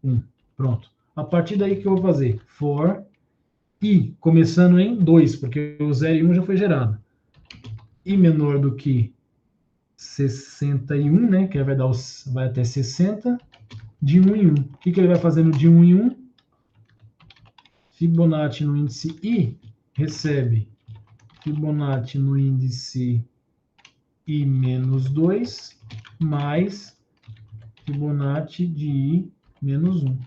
Speaker 1: 1. Pronto. A partir daí, o que eu vou fazer? For i, começando em 2, porque o 0 e 1 já foi gerado. I menor do que 61, né? Que vai até 60, de 1 em 1. O que ele vai fazendo de 1 em 1? Fibonacci no índice i recebe Fibonacci no índice i menos 2 mais Fibonacci de i menos 1.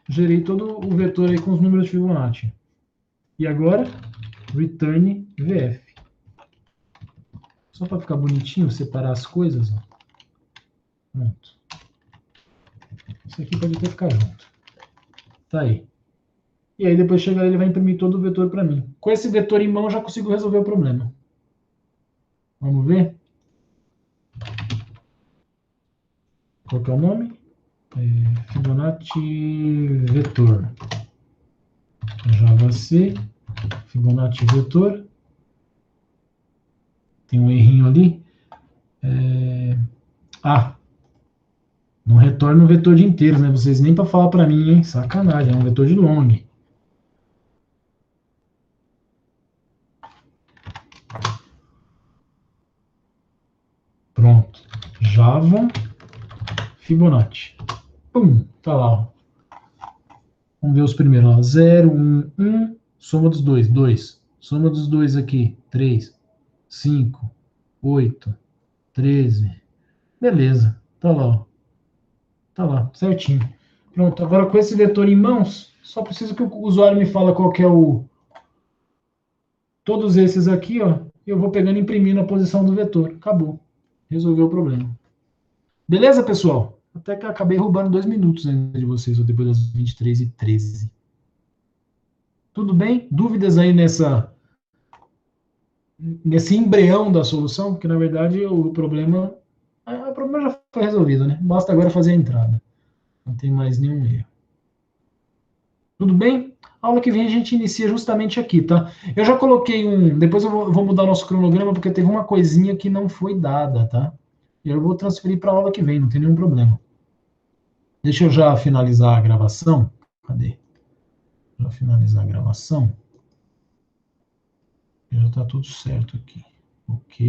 Speaker 1: Gerei todo o vetor aí com os números de Fibonacci. E agora, return VF. Só para ficar bonitinho, separar as coisas. Ó. Pronto. Isso aqui pode até ficar junto. Tá aí. E aí depois chegar ele vai imprimir todo o vetor para mim. Com esse vetor em mão eu já consigo resolver o problema. Vamos ver? Qual que é o nome? Fibonacci vetor. Java C. Fibonacci vetor. Tem um errinho ali. Não retorna um vetor de inteiros, né? Vocês nem para falar para mim, hein? Sacanagem, é um vetor de long. Pronto. Java Fibonacci. Pum, tá lá. Ó. Vamos ver os primeiros. Ó. 0, 1, 1. Soma dos dois, 2. Soma dos dois aqui, 3. 5, 8, 13. Beleza, tá lá. Ó. Tá lá, certinho. Pronto, agora com esse vetor em mãos, só preciso que o usuário me fale qual que é o... Todos esses aqui, ó, eu vou pegando e imprimindo a posição do vetor. Acabou. Resolveu o problema. Beleza, pessoal? Até que eu acabei roubando 2 minutos ainda de vocês, depois das 23h13. Tudo bem? Dúvidas aí nesse embrião da solução? Porque, na verdade, o problema já foi resolvido, né? Basta agora fazer a entrada. Não tem mais nenhum erro. Tudo bem? A aula que vem a gente inicia justamente aqui, tá? Eu já coloquei depois eu vou mudar o nosso cronograma, porque teve uma coisinha que não foi dada, tá? E eu vou transferir para a aula que vem, não tem nenhum problema. Deixa eu já finalizar a gravação. Cadê? Já finalizar a gravação. Já está tudo certo aqui. Ok.